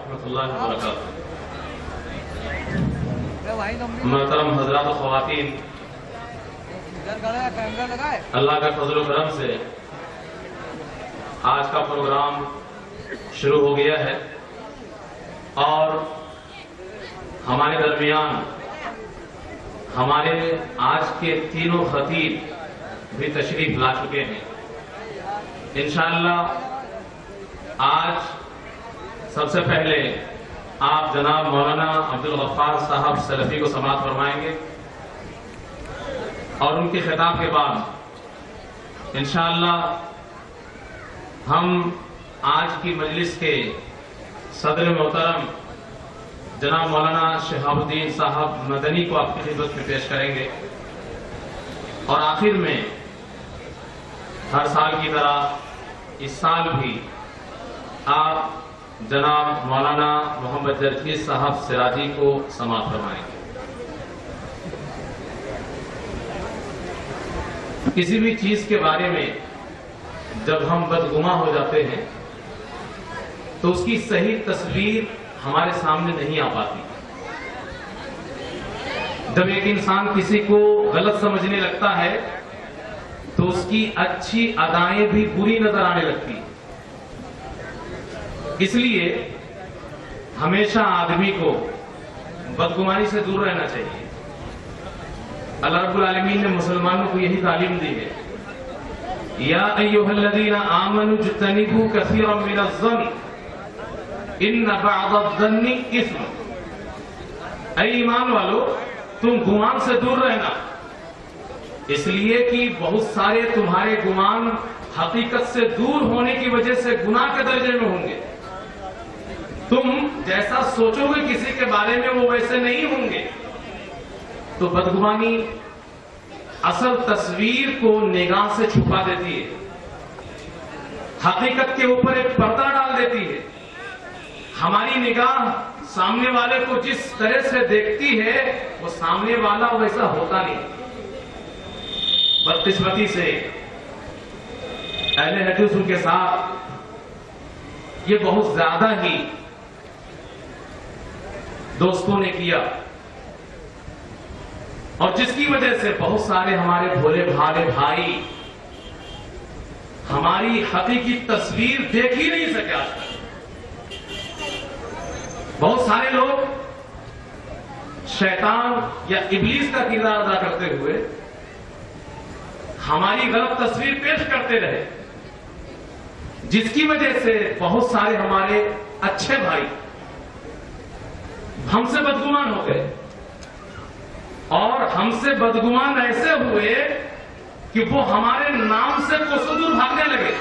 ورحمۃ اللہ وبرکاتہ۔ محترم حضرات و خواتین، اللہ کا فضل و کرم سے آج کا پروگرام شروع ہو گیا ہے اور ہمارے درمیان ہمارے آج کے تینوں خطیب بھی تشریف لا چکے ہیں۔ انشاءاللہ آج سب سے پہلے آپ جناب مولانا عبدالغفار صاحب سلفی کو سماعت فرمائیں گے اور ان کے خطاب کے بعد انشاءاللہ ہم آج کی مجلس کے صدر محترم جناب مولانا شہاب الدین صاحب مدنی کو آپ کی خدمت میں پیش کریں گے اور آخر میں ہر سال کی طرح اس سال بھی آپ جناب مولانا محمد جرجیز صاحب سراجی کو سماعت فرمائیں گے۔ کسی بھی چیز کے بارے میں جب ہم بدگماں ہو جاتے ہیں تو اس کی صحیح تصویر ہمارے سامنے نہیں آ پاتی۔ جب ایک انسان کسی کو غلط سمجھنے لگتا ہے تو اس کی اچھی ادائیں بھی بری نظر آنے لگتی ہیں۔ اس لیے ہمیشہ آدمی کو بدگمانی سے دور رہنا چاہیے۔ اللہ رب العالمین نے مسلمانوں کو یہی تعلیم دی ہے، یا ایھا الذین آمنوا اجتنبوا کثیرا من الظن ان بعض الظن اثم۔ اے ایمان والو، تم گمان سے دور رہنا، اس لیے کہ بہت سارے تمہارے گمان حقیقت سے دور ہونے کی وجہ سے گناہ کے درجے میں ہوں گے۔ تم جیسا سوچو گے کسی کے بارے میں وہ ویسے نہیں ہوں گے۔ تو بدگمانی اصل تصویر کو نگاہ سے چھپا دیتی ہے، حقیقت کے اوپر ایک پردہ ڈال دیتی ہے۔ ہماری نگاہ سامنے والے کو جس طرح سے دیکھتی ہے وہ سامنے والا ویسا ہوتا نہیں۔ بدقسمتی سے اہل حدیث کے ساتھ یہ بہت زیادہ ہی دوستوں نے کیا اور جس کی وجہ سے بہت سارے ہمارے بھولے بھالے بھائی ہماری حقیقی تصویر دیکھ ہی نہیں سکے آج تک۔ بہت سارے لوگ شیطان یا ابلیس کا کردار ادا کرتے ہوئے ہماری غلط تصویر پیش کرتے رہے، جس کی وجہ سے بہت سارے ہمارے اچھے بھائی ہم سے بدگمان ہو گئے اور ہم سے بدگمان ایسے ہوئے کہ وہ ہمارے نام سے کوسوں دور بھاگنے لگے،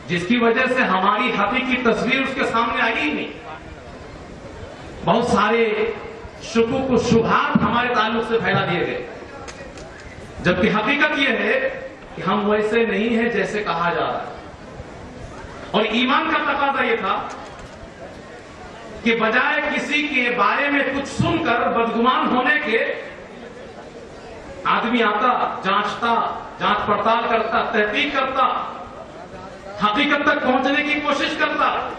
جس کی وجہ سے ہماری حقیقی تصویر اس کے سامنے آئی ہی نہیں۔ بہت سارے شکوک و شبہات ہمارے تعلق سے پھیلا دیے گئے، جبکہ حقیقت یہ ہے کہ ہم ویسے نہیں ہیں جیسے کہا جا رہا ہے۔ اور ایمان کا تقاضا یہ تھا کہ بجائے کسی کے بارے میں کچھ سن کر بدگمان ہونے کے، آدمی آتا، جانچتا، جانچ پڑتال کرتا، تحقیق کرتا، حقیقت تک پہنچنے کی کوشش کرتا۔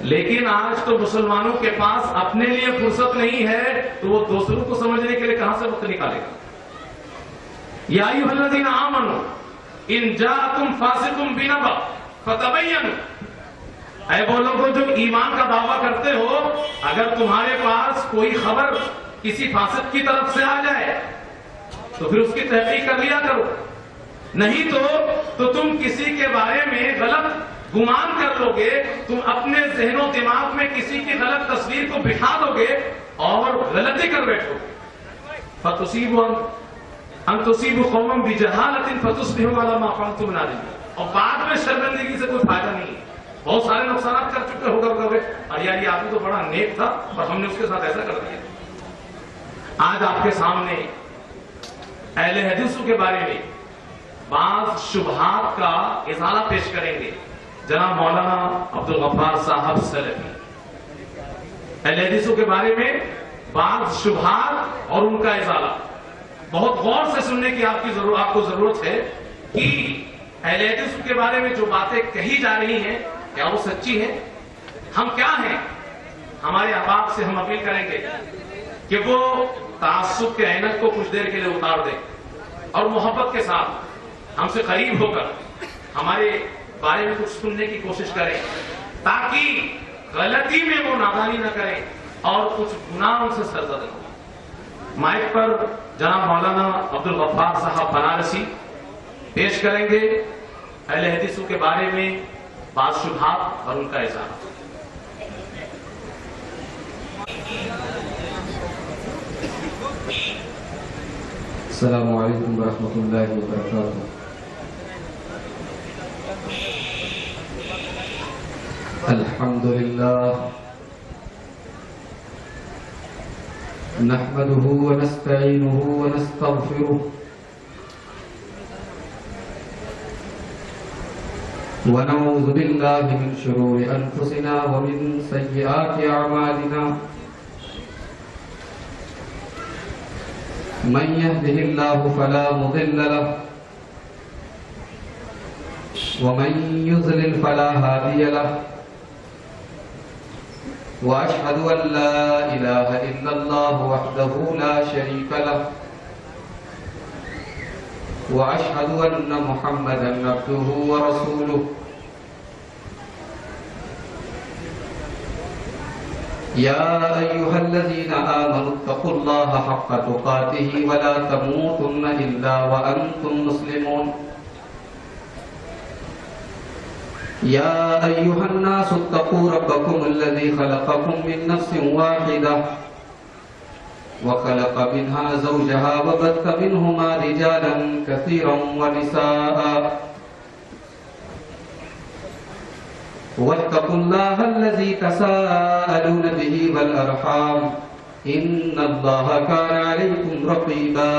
لیکن آج تو مسلمانوں کے پاس اپنے لیے فرصت نہیں ہے تو وہ دوسروں کو سمجھنے کے لیے کہاں سے وقت نکالے گا۔ یا ایھا الذین آمنوا ان جاءکم فاسق بنبأ فتبینوا۔ اے وہ لوگوں جو ایمان کا دعویٰ کرتے ہو، اگر تمہارے پاس کوئی خبر کسی فاسق کی طرف سے آ جائے تو پھر اس کی تحقیق کر لیا کرو، نہیں تو تم کسی کے بارے میں غلط گمان کر لو گے، تم اپنے ذہن و دماغ میں کسی کی غلط تصویر کو بٹھا دو گے اور غلطی کر بیٹھو گے۔ فَتُصِيبُوا أَن تُصِيبُوا قَوْمًا بِجَهَالَةٍ فَتُصْبِحُوا عَلَىٰ مَا فَعَلْتُمْ نَادِمِينَ۔ اور بعد میں شرمندگی سے کوئی فائدہ نہیں ہے۔ بہت سارے نقصانات کر چکے ہوگا اور یار یہ آدمی تو بڑا نیک تھا اور ہم نے اس کے ساتھ ایسا کر دیا۔ آج آپ کے سامنے اہل حدیثوں کے بارے میں بعض شبہات کا ازالہ پیش کریں گے جناب مولانا عبدالغفار صاحب سلفی۔ اہل حدیثوں کے بارے میں بعض شبہات اور ان کا ازالہ بہت غور سے سننے کی آپ کو ضرورت ہے کہ اہل حدیث کے بارے میں جو باتیں کہی جا رہی ہیں کیا وہ سچی ہیں؟ ہم کیا ہیں؟ ہمارے احباب سے ہم اپیل کریں گے کہ وہ تعصب کے عینت کو کچھ دیر کے لیے اتار دیں اور محبت کے ساتھ ہم سے قریب ہو کر ہمارے بارے میں کچھ سننے کی کوشش کریں، تاکہ غلطی میں وہ نادانی نہ کریں اور کچھ گناہ ان سے سرزد نہ ہو۔ مائک پر جناب مولانا عبدالغفار صاحب بنارسی پیش کریں گے اہل حدیثوں کے بارے میں بعض شبہات اور ان کا اظہار۔ السلام علیکم ورحمۃ اللہ وبرکاتہ۔ الحمد للہ نحمده ونستعینه ونستغفره ونعوذ باللہ من شرور انفسنا ومن سیئات اعمالنا، من يهده الله فلا مضل له ومن يضلل فلا هادي له، وأشهد أن لا إله إلا الله وحده لا شريك له، وأشهد أن محمدا عبده ورسوله۔ يا أيها الذين آمنوا اتقوا الله حق تقاته ولا تموتن إلا وأنتم مسلمون۔ يا أيها الناس اتقوا ربكم الذي خلقكم من نفس واحدة وخلق منها زوجها وبث منهما رجالا كثيرا ونساء، واتقوا الله الذي تساءلون به والأرحام إن الله كان عليكم رقيبا۔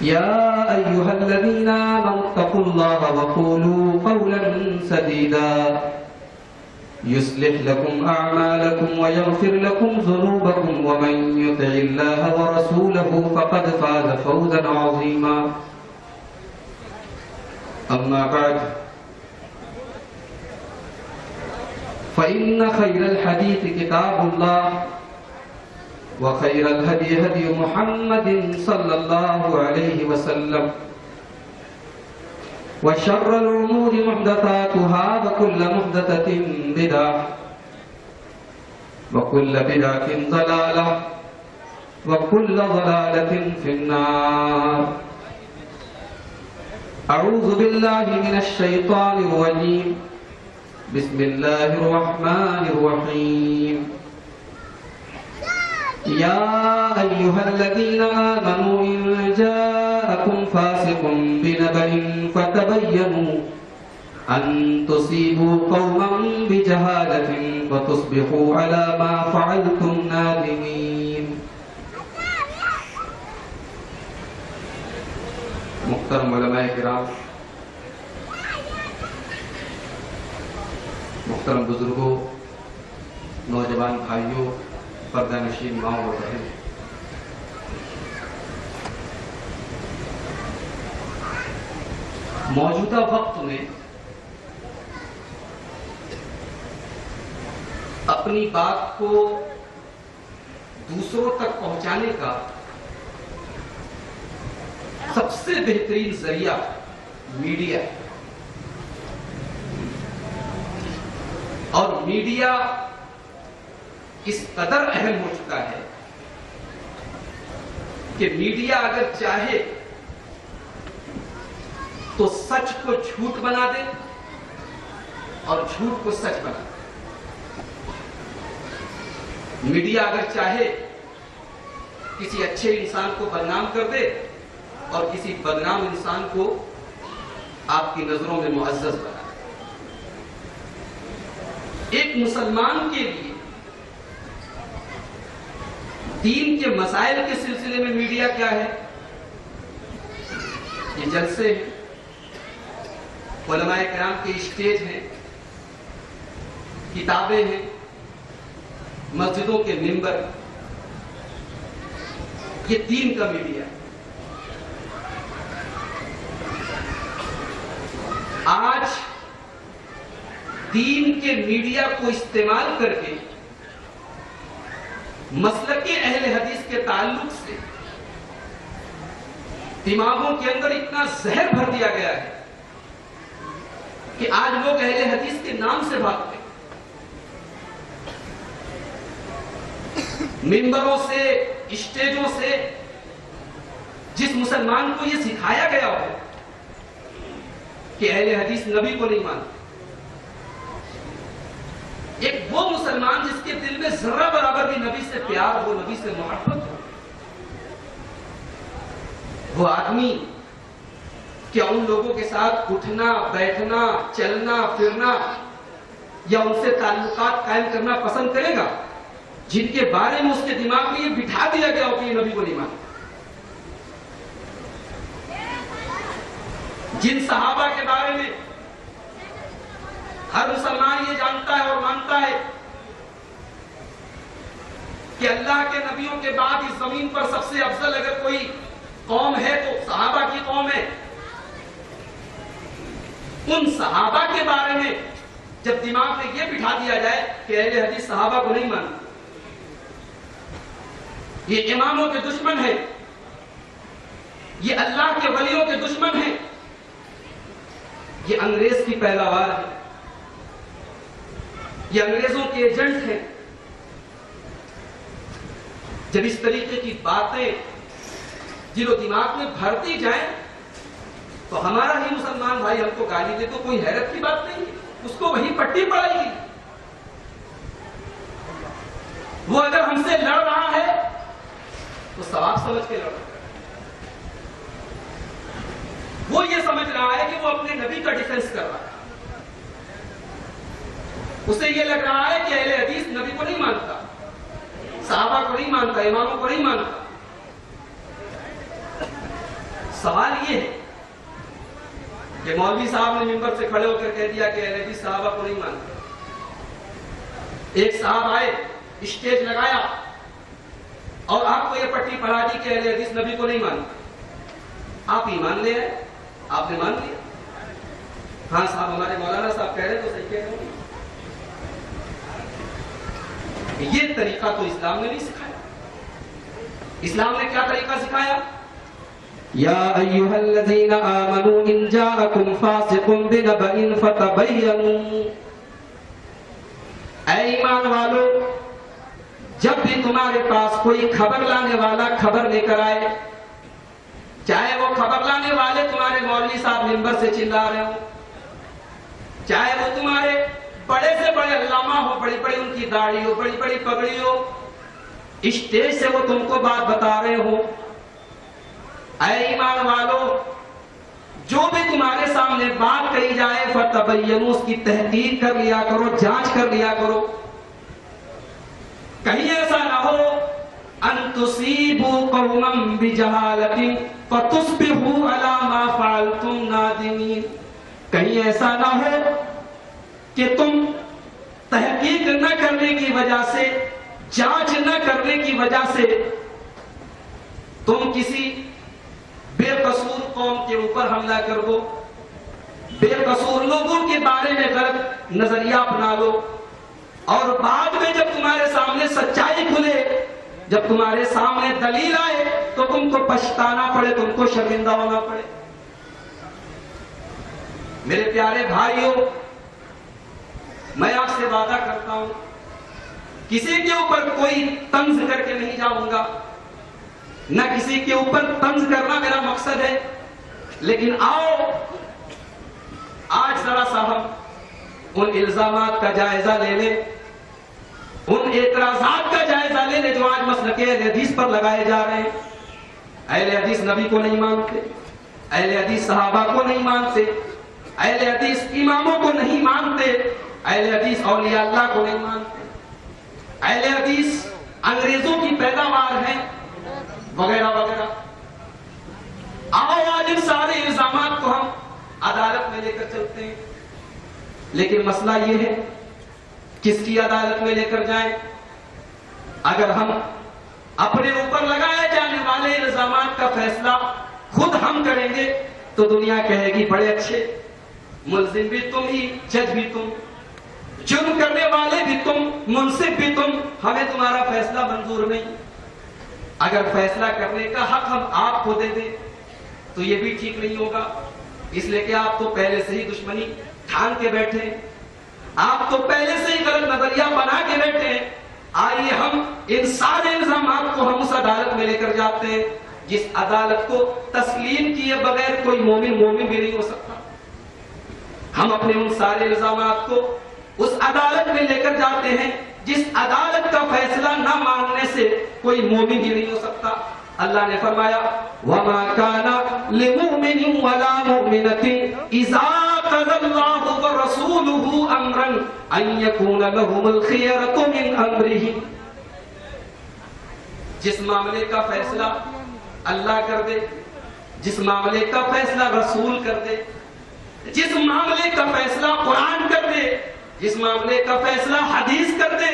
يا أيها الذين آمنوا اتقوا الله وقولوا قولا سديدا يصلح لكم أعمالكم ويغفر لكم ذنوبكم، ومن يطع الله ورسوله فقد فاز فوزا عظيما۔ أما بعد، فإن خير الحديث كتاب الله، وخير الهدي هدي محمد صلى الله عليه وسلم، وشر الأمور محدثاتها، وكل محدثة بدعة، وكل بدعة ضلالة، وكل ضلالة في النار۔ أعوذ بالله من الشيطان الرجيم، بسم الله الرحمن الرحيم۔ يا أيها الذين آمنوا إن جاءكم فاسق بنبأ فتبينوا أن تصيبوا قوما بجهالة فتصبحوا على ما فعلتم نادمين۔ محترم علماء کرام، محترم بزرگوں، نوجوان بھائیوں، پردہ نشین ماؤں اور بہن، موجودہ وقت میں اپنی بات کو دوسروں تک پہنچانے کا سب سے بہترین ذریعہ میڈیا ہے، اور میڈیا اس قدر اہم ہو چکا ہے کہ میڈیا اگر چاہے تو سچ کو جھوٹ بنا دے اور جھوٹ کو سچ بنا دے۔ میڈیا اگر چاہے کسی اچھے انسان کو بدنام کر دے اور کسی بدنام انسان کو آپ کی نظروں میں معزز بنا دے۔ ایک مسلمان کے لیے دین کے مسائل کے سلسلے میں میڈیا کیا ہے؟ یہ جلسے ہیں، علماء کرام کے اسٹیج ہیں، کتابیں ہیں، مسجدوں کے منبر، یہ دین کا میڈیا ہے۔ آج دین کے میڈیا کو استعمال کر کے مسلک اہل حدیث کے تعلق سے دماغوں کے اندر اتنا زہر بھر دیا گیا ہے کہ آج لوگ اہل حدیث کے نام سے بھاگتے ہیں. ممبروں سے اسٹیجوں سے جس مسلمان کو یہ سکھایا گیا ہو کہ اہل حدیث نبی کو نہیں مانتے، ایک وہ مسلمان جس کے دل میں ذرہ برابر بھی نبی سے پیار ہو، نبی سے محبت ہو، وہ آدمی کیا ان لوگوں کے ساتھ اٹھنا بیٹھنا چلنا پھرنا یا ان سے تعلقات قائم کرنا پسند کرے گا جن کے بارے میں اس کے دماغ میں یہ بٹھا دیا گیا ہو کہ یہ نبی کو نہیں مانتے؟ جن صحابہ کے بارے میں ہر مسلمان یہ جانتا ہے اور مانتا ہے کہ اللہ کے نبیوں کے بعد اس زمین پر سب سے افضل اگر کوئی قوم ہے تو صحابہ کی قوم ہے، ان صحابہ کے بارے میں جب دماغ میں یہ بٹھا دیا جائے کہ اہل حدیث صحابہ کو نہیں مانتے، یہ اماموں کے دشمن ہیں، یہ اللہ کے ولیوں کے دشمن ہیں، یہ انگریز کی پیداوار ہے، یہ انگریزوں کے ایجنٹ ہیں، جب اس طریقے کی باتیں دل و دماغ میں بھرتی جائیں تو ہمارا ہی مسلمان بھائی ہم کو گالی دے تو کوئی حیرت کی بات نہیں ہے، اس کو وہی پٹی پڑائے گی. وہ اگر ہم سے لڑ رہا ہے تو ثواب سمجھ کے لڑ رہا ہے، وہ یہ سمجھ رہا ہے کہ وہ اپنے نبی کا ڈیفنس کر رہا ہے، اسے یہ لگ رہا ہے کہ اہل حدیث نبی کو نہیں مانتا، صحابہ کو نہیں مانتا، اماموں کو نہیں مانتا. سوال یہ ہے کہ مولوی صاحب نے ممبر سے کھڑے ہو کر کہہ دیا کہ اہل حدیث صحابہ کو نہیں مانتے. ایک صاحب آئے، اسٹیج لگایا اور آپ کو یہ پٹی پڑھا دی کہ اہل حدیث نبی کو نہیں مانتے. آپ ایمان لے آئے، آپ نے مان لیا. ہاں صاحب ہمارے مولانا صاحب کہہ رہے تو صحیح کہہ رہے. یہ طریقہ تو اسلام نے نہیں سکھایا. اسلام نے کیا طریقہ سکھایا؟ یا ایھا الذین آمنوا ان جاءکم فاسق بنبأ فتبینوا، اے ایمان والو جب بھی تمہارے پاس کوئی خبر لانے والا خبر لے کر آئے، چاہے وہ خبر لانے والے تمہارے مولوی صاحب ممبر سے چلا رہے ہوں، چاہے وہ تمہارے بڑے سے بڑے علامہ ہو، بڑی بڑی ان کی داڑھی ہو، بڑی بڑی پگڑی ہو، اسٹیج سے وہ تم کو بات بتا رہے ہو، اے ایمان والو جو بھی تمہارے سامنے بات کہی جائے فتبینوا، اس کی تحقیق کر لیا کرو، جانچ کر لیا کرو. کہیں ایسا نہ ہو ان تصیبوا قوما بجہالۃ فتصبحوا علی ما فعلتم نادمین. کہیں ایسا نہ ہو کہ تم تحقیق نہ کرنے کی وجہ سے، جانچ نہ کرنے کی وجہ سے تم کسی بے قصور قوم کے اوپر حملہ کر دو، بے قصور لوگوں کے بارے میں غلط نظریہ اپنا لو، اور بعد میں جب تمہارے سامنے سچائی کھلے، جب تمہارے سامنے دلیل آئے تو تم کو پچھتانا پڑے، تم کو شرمندہ ہونا پڑے. میرے پیارے بھائیوں، میں آپ سے وعدہ کرتا ہوں کسی کے اوپر کوئی طنز کر کے نہیں جاؤں گا، نہ کسی کے اوپر طنز کرنا میرا مقصد ہے، لیکن آؤ آج ذرا سا ہم ان الزامات کا جائزہ لے لیں، ان اعتراضات کا جائزہ لے لیں جو آج مسلک اہل حدیث پر لگائے جا رہے ہیں. اہل حدیث نبی کو نہیں مانتے، اہل حدیث صحابہ کو نہیں مانتے، اہل حدیث اماموں کو نہیں مانتے، اہل حدیث اولیاء اللہ کو نہیں مانتے، اہل حدیث انگریزوں کی پیداوار ہیں، وغیرہ وغیرہ. آؤ آج ان سارے الزامات کو ہم عدالت میں لے کر چلتے ہیں. لیکن مسئلہ یہ ہے کس کی عدالت میں لے کر جائیں؟ اگر ہم اپنے اوپر لگائے جانے والے الزامات کا فیصلہ خود ہم کریں گے تو دنیا کہے گی بڑے اچھے، ملزم بھی تم ہی، جج بھی تم. جرم کرنے والے بھی تم، منصف بھی تم، ہمیں تمہارا فیصلہ منظور نہیں۔ اگر فیصلہ کرنے کا حق ہم آپ کو دے دیں تو یہ بھی ٹھیک نہیں ہوگا، اس لیے کہ آپ تو پہلے سے ہی دشمنی ٹھان کے بیٹھے، آپ تو پہلے سے ہی غلط نظریہ بنا کے بیٹھے ہیں۔ آئیے ہم ان سارے الزامات کو ہم اس عدالت میں لے کر جاتے ہیں جس عدالت کو تسلیم کیے بغیر کوئی مومن بھی نہیں ہو سکتا۔ ہم اپنے ان سارے الزامات کو اس عدالت میں لے کر جاتے ہیں جس عدالت کا فیصلہ نہ ماننے سے کوئی مومن ہی نہیں ہو سکتا۔ اللہ نے فرمایا وَمَا كَانَ لِمُؤْمِنٍ وَلَا مُؤْمِنَةٍ إِذَا قَضَى اللَّهُ وَرَسُولُهُ أَمْرًا أَن يَكُونَ لَهُمُ الْخِيَرَةُ مِنْ أَمْرِهِمْ۔ جس معاملے کا فیصلہ اللہ کر دے، جس معاملے کا فیصلہ رسول کر دے، جس معاملے کا فیصلہ قرآن کر دے، جس معاملے کا فیصلہ حدیث کر دے،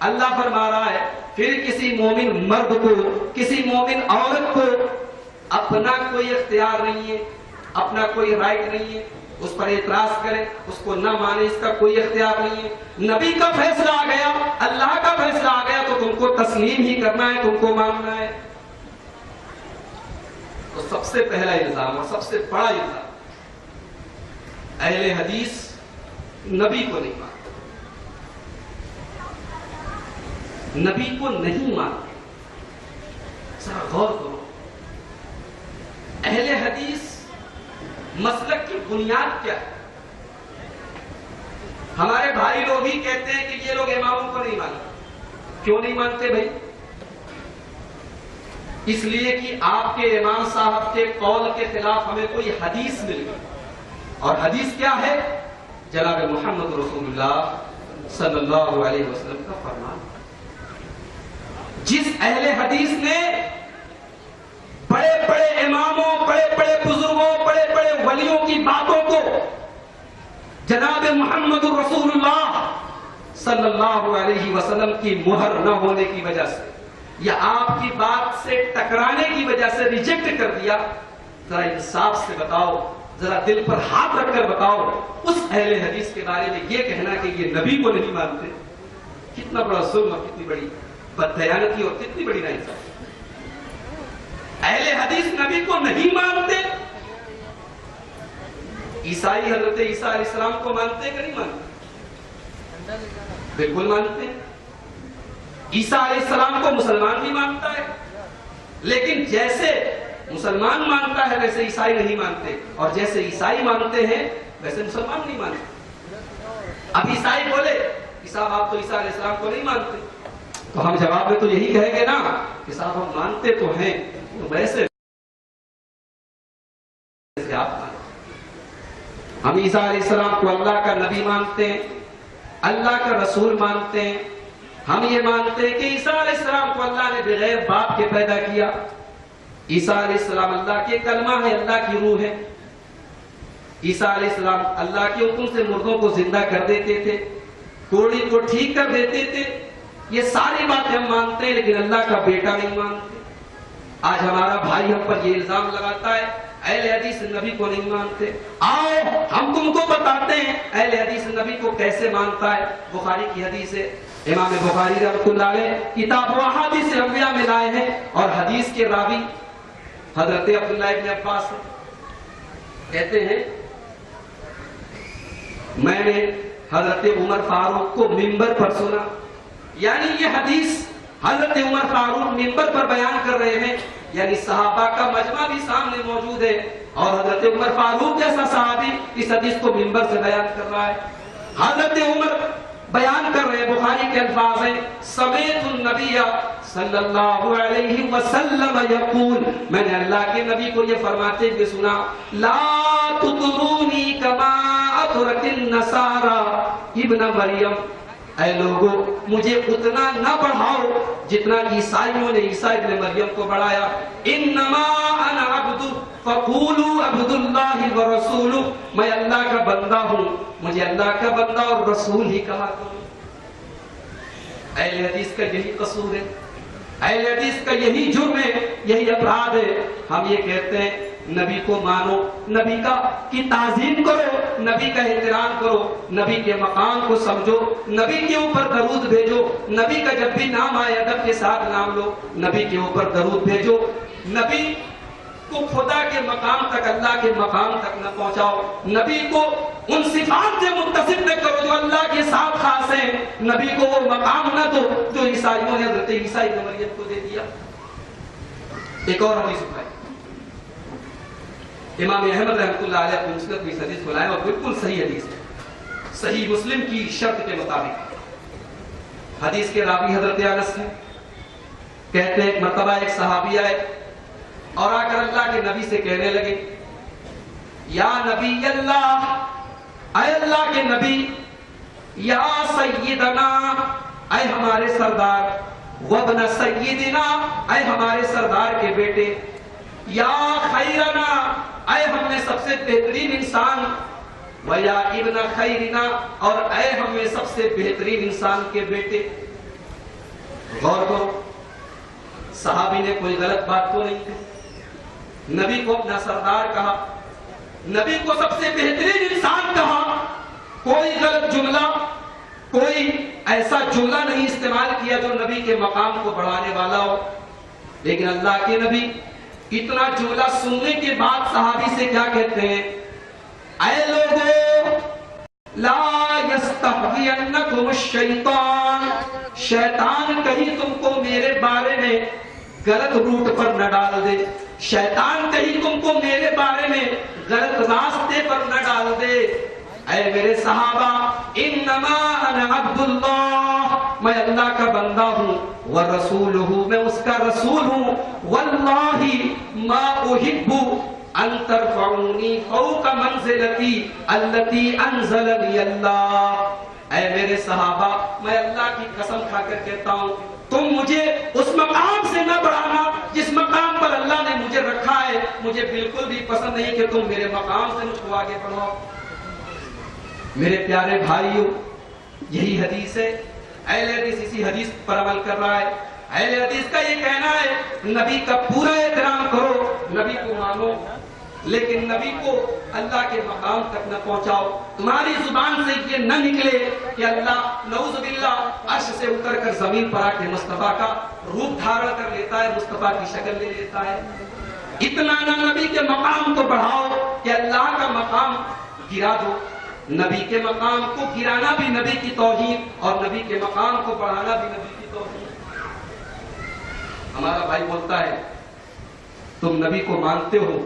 اللہ فرما رہا ہے پھر کسی مومن مرد کو، کسی مومن عورت کو اپنا کوئی اختیار نہیں ہے، اپنا کوئی رائٹ نہیں ہے، اس پر اعتراض کرے، اس کو نہ مانے، اس کا کوئی اختیار نہیں ہے۔ نبی کا فیصلہ آ گیا، اللہ کا فیصلہ آ گیا تو تم کو تسلیم ہی کرنا ہے، تم کو ماننا ہے۔ تو سب سے پہلا الزام اور سب سے بڑا الزام، اہل حدیث نبی کو نہیں مانتے، نبی کو نہیں مانتے۔ ذرا غور کرو، اہل حدیث مسلک کی بنیاد کیا ہے؟ ہمارے بھائی لوگ ہی کہتے ہیں کہ یہ لوگ اماموں کو نہیں مانتے۔ کیوں نہیں مانتے بھائی؟ اس لیے کہ آپ کے امام صاحب کے قول کے خلاف ہمیں کوئی حدیث مل گئی، اور حدیث کیا ہے؟ جناب محمد رسول اللہ صلی اللہ علیہ وسلم کا فرمان۔ جس اہل حدیث نے بڑے بڑے اماموں، بڑے بڑے بزرگوں، بڑے بڑے ولیوں کی باتوں کو جناب محمد رسول اللہ صلی اللہ علیہ وسلم کی مہر نہ ہونے کی وجہ سے یا آپ کی بات سے ٹکرانے کی وجہ سے ریجیکٹ کر دیا، ذرا انصاف سے بتاؤ، ذرا دل پر ہاتھ رکھ کر بتاؤ، اس اہل حدیث کے بارے میں یہ کہنا کہ یہ نبی کو نہیں مانتے، کتنا بڑا ظلم اور کتنی بڑی بددیانتی اور کتنی بڑی ناانصافی۔ اہل حدیث نبی کو نہیں مانتے۔ عیسائی حضرت عیسیٰ علیہ السلام کو مانتے کہ نہیں مانتے؟ بالکل مانتے ہیں۔ عیسیٰ علیہ السلام کو مسلمان بھی مانتا ہے، لیکن جیسے مسلمان مانتا ہے ویسے عیسائی نہیں مانتے، اور جیسے عیسائی مانتے ہیں ویسے مسلمان نہیں مانتے۔ اب عیسائی بولے کہ صاحب آپ تو عیسیٰ علیہ السلام کو نہیں مانتے، تو ہم جواب میں تو یہی کہیں گے نا کہ صاحب ہم مانتے تو ہیں، ویسے آپ مانتے۔ ہم عیسیٰ علیہ السلام کو اللہ کا نبی مانتے ہیں، اللہ کا رسول مانتے ہیں۔ ہم یہ مانتے ہیں کہ عیسیٰ علیہ السلام کو اللہ نے بغیر باپ کے پیدا کیا۔ عیسیٰ علیہ السلام اللہ کے کلمہ ہے، اللہ کی روح ہے۔ عیسیٰ علیہ السلام اللہ کے حکم سے مردوں کو زندہ کر دیتے تھے، کوڑی کو ٹھیک کر دیتے تھے۔ یہ ساری باتیں ہم مانتے ہیں، لیکن اللہ کا بیٹا نہیں مانتے۔ آج ہمارا بھائی ہم پر یہ الزام لگاتا ہے اہل حدیث نبی کو نہیں مانتے۔ آؤ ہم تم کو بتاتے ہیں اہل حدیث نبی کو کیسے مانتا ہے۔ بخاری کی حدیث ہے، امام بخاری رحمۃ اللہ علیہ کتاب و احادیث انبیاء میں لائے ہیں، اور حدیث کے راوی حضرت عبداللہ ابن عباس کہتے ہیں میں نے حضرت عمر فاروق کو منبر پر سنا، یعنی یہ حدیث حضرت عمر فاروق منبر پر بیان کر رہے ہیں، یعنی صحابہ کا مجمع بھی سامنے موجود ہے، اور حضرت عمر فاروق جیسا صحابی اس حدیث کو منبر سے بیان کر رہا ہے۔ حضرت عمر بیان کر رہے ہیں، بخاری کے الفاظ ہیں سمعت النبی صلی اللہ علیہ وسلم یقول، میں نے اللہ کے نبی کو یہ فرماتے ہوئے سنا، لا تطرونی کما اطرت النصارى ابن مریم، اے لوگوں مجھے اتنا نہ بڑھاؤ جتنا عیسائیوں نے عیسیٰ ابن مریم کو بڑھایا۔ انما انا عبد فقولوا عبد اللہ ورسولہ، میں اللہ کا بندہ ہوں، مجھے اللہ کا بندہ اور رسول ہی کہا کرو۔ اہل حدیث کا یہی قصور ہے، اہل حدیث کا یہی جرم ہے، یہی اپرادھ ہے۔ ہم یہ کہتے ہیں نبی کو مانو، نبی کی تعظیم کرو، نبی کا احترام کرو، نبی کے مقام کو سمجھو، نبی کے اوپر درود بھیجو، نبی کا جب بھی نام آئے ادب کے ساتھ نام لو، نبی کے اوپر درود بھیجو، نبی کو خدا کے مقام تک، اللہ کے مقام تک نہ پہنچاؤ، نبی کو ان صفات سے متصف نہ کرو جو اللہ کے ساتھ خاص ہیں، نبی کو وہ مقام نہ دو جو عیسائیوں نے حضرت عیسیٰ ابن مریم کو دے دیا۔ ایک اور حدیث اٹھائی، امام احمد رحمۃ اللہ علیہ اپنی مسند میں حدیث کو لائے اور بالکل صحیح حدیث ہے، صحیح مسلم کی شرط کے مطابق۔ حدیث کے راوی حضرت انس ہیں، کہتے ہیں ایک مرتبہ ایک صحابی آئے اور آ کر اللہ کے نبی سے کہنے لگے، یا نبی اللہ، اے اللہ کے نبی، یا سیدنا، اے ہمارے سردار، وابن سیدنا، اے ہمارے سردار کے بیٹے، یا خیرنا، اے ہم میں سب سے بہترین انسان، ویا ابن خیرنا، اور اے ہم میں سب سے بہترین انسان کے بیٹے۔ غور کرو، صحابی نے کوئی غلط بات تو نہیں کی، نبی کو اپنا سردار کہا، نبی کو سب سے بہترین انسان کہا، کوئی غلط جملہ، کوئی ایسا جملہ نہیں استعمال کیا جو نبی کے مقام کو بڑھانے والا ہو۔ لیکن اللہ کے نبی اتنا جملہ سننے کے بعد صحابی سے کیا کہتے ہیں، اے لوگوں، لا یستحوینکم الشیطان، شیطان کہیں تم کو میرے بارے میں غلط روٹ پر نہ ڈال دے، شیطان کہیں تم کو میرے بارے میں غلط راستے پر نہ ڈال دے۔ اے میرے صحابہ، انما انا عبد اللہ، میں اللہ کا بندہ ہوں، ورسولہ، میں اس کا رسول ہوں، واللہ ما احب ان ترفعونی فوق منزلتی التي انزلنی اللہ۔ اے میرے صحابہ، میں اللہ کی قسم کھا کر کہتا ہوں، تم مجھے اس مقام سے نہ بڑھانا جس مقام پر اللہ نے مجھے رکھا ہے، مجھے بالکل بھی پسند نہیں کہ تم میرے مقام سے مجھ کو آگے بڑھاؤ۔ میرے پیارے بھائیوں، یہی حدیث ہے، اہل حدیث اسی حدیث پر عمل کر رہا ہے۔ اہل حدیث کا یہ کہنا ہے نبی کا پورا احترام کرو، نبی کو مانو، لیکن نبی کو اللہ کے مقام تک نہ پہنچاؤ۔ تمہاری زبان سے یہ نہ نکلے کہ اللہ نعوذ باللہ عرش سے اتر کر زمین پر آ کے مصطفیٰ کا روپ دھارن کر لیتا ہے، مصطفیٰ کی شکل لے لیتا ہے۔ اتنا نہ نبی کے مقام کو بڑھاؤ کہ اللہ کا مقام گرا دو۔ نبی کے مقام کو گرانا بھی نبی کی توہین اور نبی کے مقام کو بڑھانا بھی نبی کی توہین۔ ہمارا بھائی بولتا ہے تم نبی کو مانتے ہو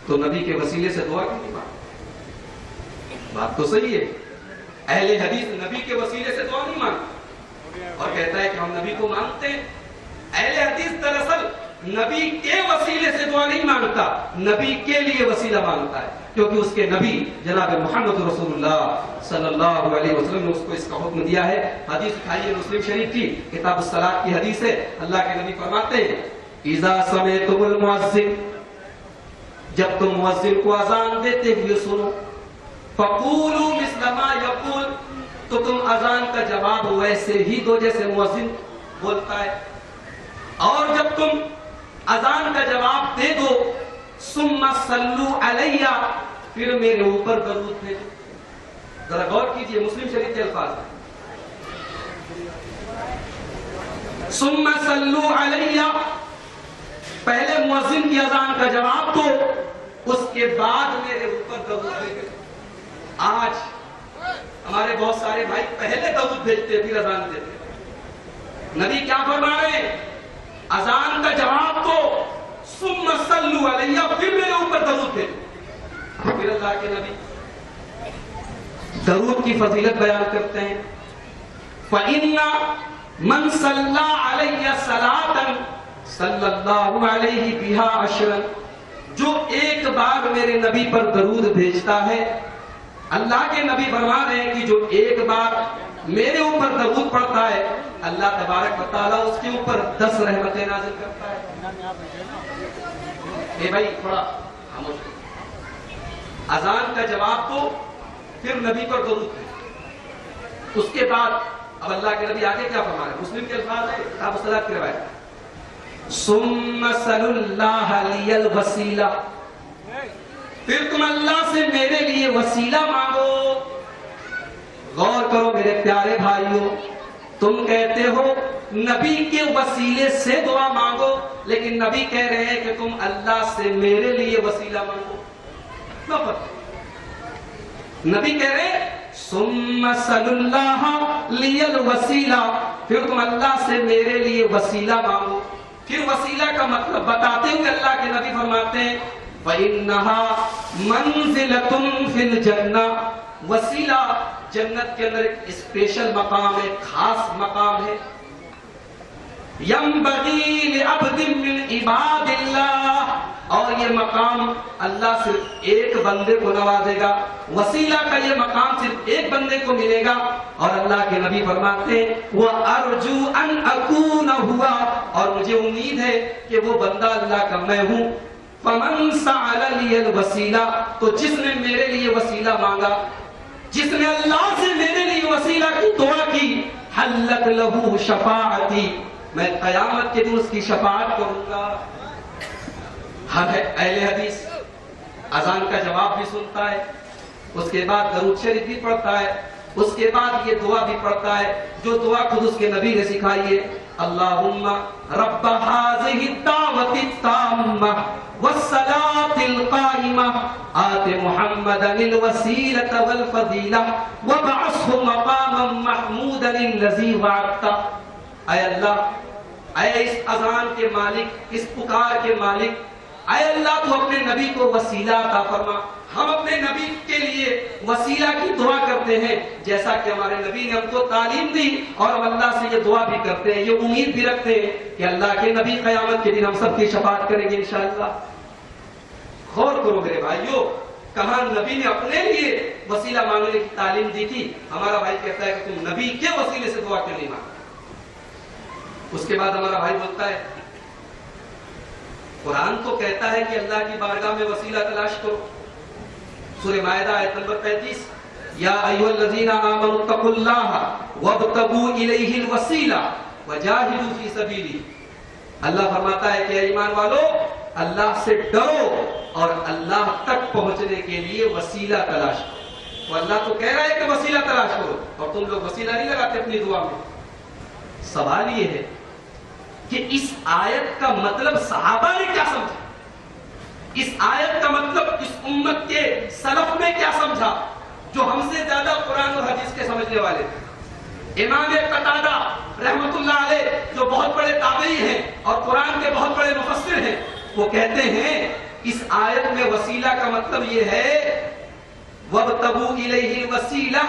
تو نبی کے وسیلے سے دعا کیوں نہیں مانتے؟ بات تو صحیح ہے، اہل حدیث نبی کے وسیلے سے دعا نہیں مانتے اور کہتا ہے کہ ہم نبی کو مانتے ہیں۔ اہل حدیث دراصل نبی کے وسیلے سے دعا نہیں مانگتا، نبی کے لیے وسیلہ مانگتا ہے، کیونکہ اس کے نبی جناب محمد رسول اللہ صلی اللہ علیہ وسلم نے اس کو اس کا حکم دیا ہے۔ حدیث اٹھائیے مسلم شریف کی کتاب الصلاۃ کی حدیث ہے، اللہ کے نبی فرماتے ہیں اذا سمعتم المؤذن، جب تم مؤذن کو اذان دیتے ہوئے سنو، فقولوا مثل ما یقول، تو تم اذان کا جواب ویسے ہی دو جیسے مؤذن بولتا ہے، اور جب تم اذان کا جواب دے دو ثم صلوا علیہ، پھر میرے اوپر درود بھیجو۔ ذرا غور کیجئے، مسلم شریف کے الفاظ ہیں، ثم صلوا علیہ، پہلے مؤذن کی اذان کا جواب دو، اس کے بعد میرے اوپر درود بھیجو۔ آج ہمارے بہت سارے بھائی پہلے درود بھیجتے پھر اذان دیتے۔ نبی کیا فرما رہے ہیں؟ اذان کا جواب دو ثم صلوا علیہ، پھر میرے اوپر درود بھیجو۔ پھر اللہ کے نبی درود کی فضیلت بیان کرتے ہیں، فَإِنَّ مَنْ صَلَّى عَلَيَّ صَلَاةً صلی اللہ علیہ بہا عشرا، جو ایک بار میرے نبی پر درود بھیجتا ہے، اللہ کے نبی فرما رہے ہیں کہ جو ایک بار میرے اوپر درود پڑتا ہے، اللہ تبارک و تعالیٰ اس کے اوپر 10 رحمتیں نازل کرتا ہے۔ اے بھائی تھوڑا خاموش، اذان کا جواب دو پھر نبی پر درود بھیجو۔ اس کے بعد اب اللہ کے نبی آگے کیا فرما رہے ہیں؟ مسلم کے الفاظ ہے، کتاب الصلاۃ کی روایت، ثم سلوا اللہ لی الوسیلہ، پھر تم اللہ سے میرے لیے وسیلہ مانگو۔ غور کرو میرے پیارے بھائیوں، تم کہتے ہو نبی کے وسیلے سے دعا مانگو، لیکن نبی کہہ رہے ہیں کہ تم اللہ سے میرے لیے وسیلہ مانگو۔ نبی کہہ رہے ہیں ثم سلوا اللہ لی الوسیلہ، پھر تم اللہ سے میرے لیے وسیلہ مانگو۔ پھر وسیلہ کا مطلب بتاتے ہوئے اللہ کے نبی فرماتے ہیں وَإِنَّهَا مَنزِلَةٌ فِي الْجَنَّةِ، وسیلہ جنت کے اندر ایک اسپیشل مقام ہے، خاص مقام ہے۔ يَنبَغِي لِعَبْدٍ مِّنْ عِبَادِ اللَّهِ، اور یہ مقام اللہ صرف ایک بندے کو نوازے گا، وسیلہ کا یہ مقام صرف ایک بندے کو ملے گا۔ اور اللہ کے نبی فرماتے ہیں وَأَرْجُو أَنْ أَكُونَ هُوَ، اور مجھے امید ہے کہ وہ بندہ اللہ کا میں ہوں۔ فَمَنْ سَأَلَ لِيَ الْوَسِيلَةَ، تو جس نے میرے لیے وسیلہ مانگا، جس نے اللہ سے میرے لیے وسیلہ کی دعا کی، حَلَّتْ لَهُ شَفَاعَتِي، میں قیامت کے دن اس کی شفاعت کروں گا۔ ہر اہل حدیث اذان کا جواب بھی سنتا ہے، اس کے بعد درود شریف بھی پڑھتا ہے، اس کے بعد یہ دعا بھی پڑھتا ہے جو دعا خود اس کے نبی نے سکھائی ہے، اللہم رب هذه الدعوة التامة والصلاة القائمة آت محمدا الوسيلة والفضيلة وابعثه مقاما محمودا الذي وعدته۔ اے اللہ، اے اس اذان کے مالک، اس پکار کے مالک، اے اللہ تو اپنے نبی کو وسیلہ عطا فرما۔ ہم اپنے نبی کے لیے وسیلہ کی دعا کرتے ہیں جیسا کہ ہمارے نبی نے ہم کو تعلیم دی، اور ہم اللہ سے یہ دعا بھی کرتے ہیں، یہ امید بھی رکھتے ہیں کہ اللہ کے نبی قیامت کے دن ہم سب کی شفاعت کریں گے انشاءاللہ۔ غور کرو میرے بھائیو، کہاں نبی نے اپنے لیے وسیلہ مانگنے کی تعلیم دی تھی، ہمارا بھائی کہتا ہے کہ تم نبی کے وسیلے سے دعا کیوں نہیں مانگتے؟ اس کے بعد ہمارا بھائی بولتا ہے قرآن تو کہتا ہے کہ اللہ کی بارگاہ میں وسیلہ تلاش کرو۔ سورہ مائدہ آیت نمبر 35، یا ایھا الذین آمنوا اتقوا اللہ وابتغوا الیہ الوسیلہ وجاہدوا فی سبیلہ۔ اللہ فرماتا ہے کہ اے ایمان والو، اللہ سے ڈرو اور اللہ تک پہنچنے کے لیے وسیلہ تلاش کرو۔ تو اللہ تو کہہ رہا ہے کہ وسیلہ تلاش کرو، اور تم لوگ وسیلہ نہیں لگاتے اپنی دعا میں۔ سوال یہ ہے کہ اس آیت کا مطلب صحابہ نے کیا سمجھا، اس آیت کا مطلب اس امت کے سلف نے کیا سمجھا، جو ہم سے زیادہ قرآن اور حدیث کے سمجھنے والے تھے۔ امام قتادہ رحمت اللہ علیہ جو بہت بڑے تابعی ہیں اور قرآن کے بہت بڑے مفسر ہیں، وہ کہتے ہیں اس آیت میں وسیلہ کا مطلب یہ ہے وَابْتَغُوا إِلَيْهِ الْوَسِيلَةَ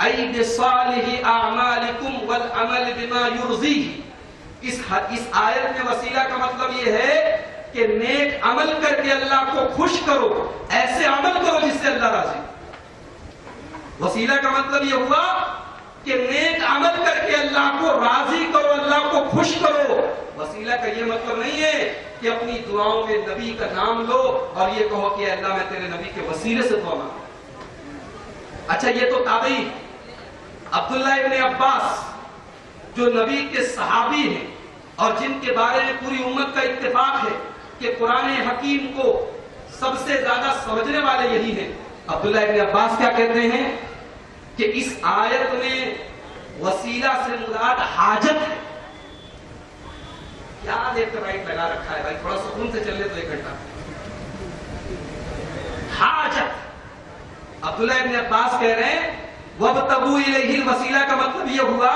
أَيْ بِصَالِحِ أَعْمَالِكُمْ وَالْعَمَلِ بِمَا يُرْضِيهِ۔ اس آیت میں وسیلہ کا مطلب یہ ہے کہ نیک عمل کر کے اللہ کو خوش کرو، ایسے عمل کرو جس سے اللہ راضی۔ وسیلہ کا مطلب یہ ہوا کہ نیک عمل کر کے اللہ کو راضی کرو، اللہ کو خوش کرو۔ وسیلہ کا یہ مطلب نہیں ہے کہ اپنی دعاؤں میں نبی کا نام لو اور یہ کہو کہ اللہ میں تیرے نبی کے وسیلے سے دعا مانگوں۔ اچھا، یہ تو تابعی عبداللہ ابن عباس جو نبی کے صحابی ہیں اور جن کے بارے میں پوری امت کا اتفاق ہے کہ قرآن حکیم کو سب سے زیادہ سمجھنے والے یہی ہیں۔ عبداللہ ابن عباس کیا کہتے ہیں کہ اس آیت میں وسیلہ سے مراد حاجت ہے۔ کیا لیفٹ رائٹ لگا رکھا ہے بھائی، تھوڑا سکون سے چل لے تو 1 گھنٹہ۔ حاجت، عبداللہ ابن عباس کہہ رہے ہیں وَابْتَغُوا إِلَيْهِ الْوَسِيلَةَ کا مطلب یہ ہوا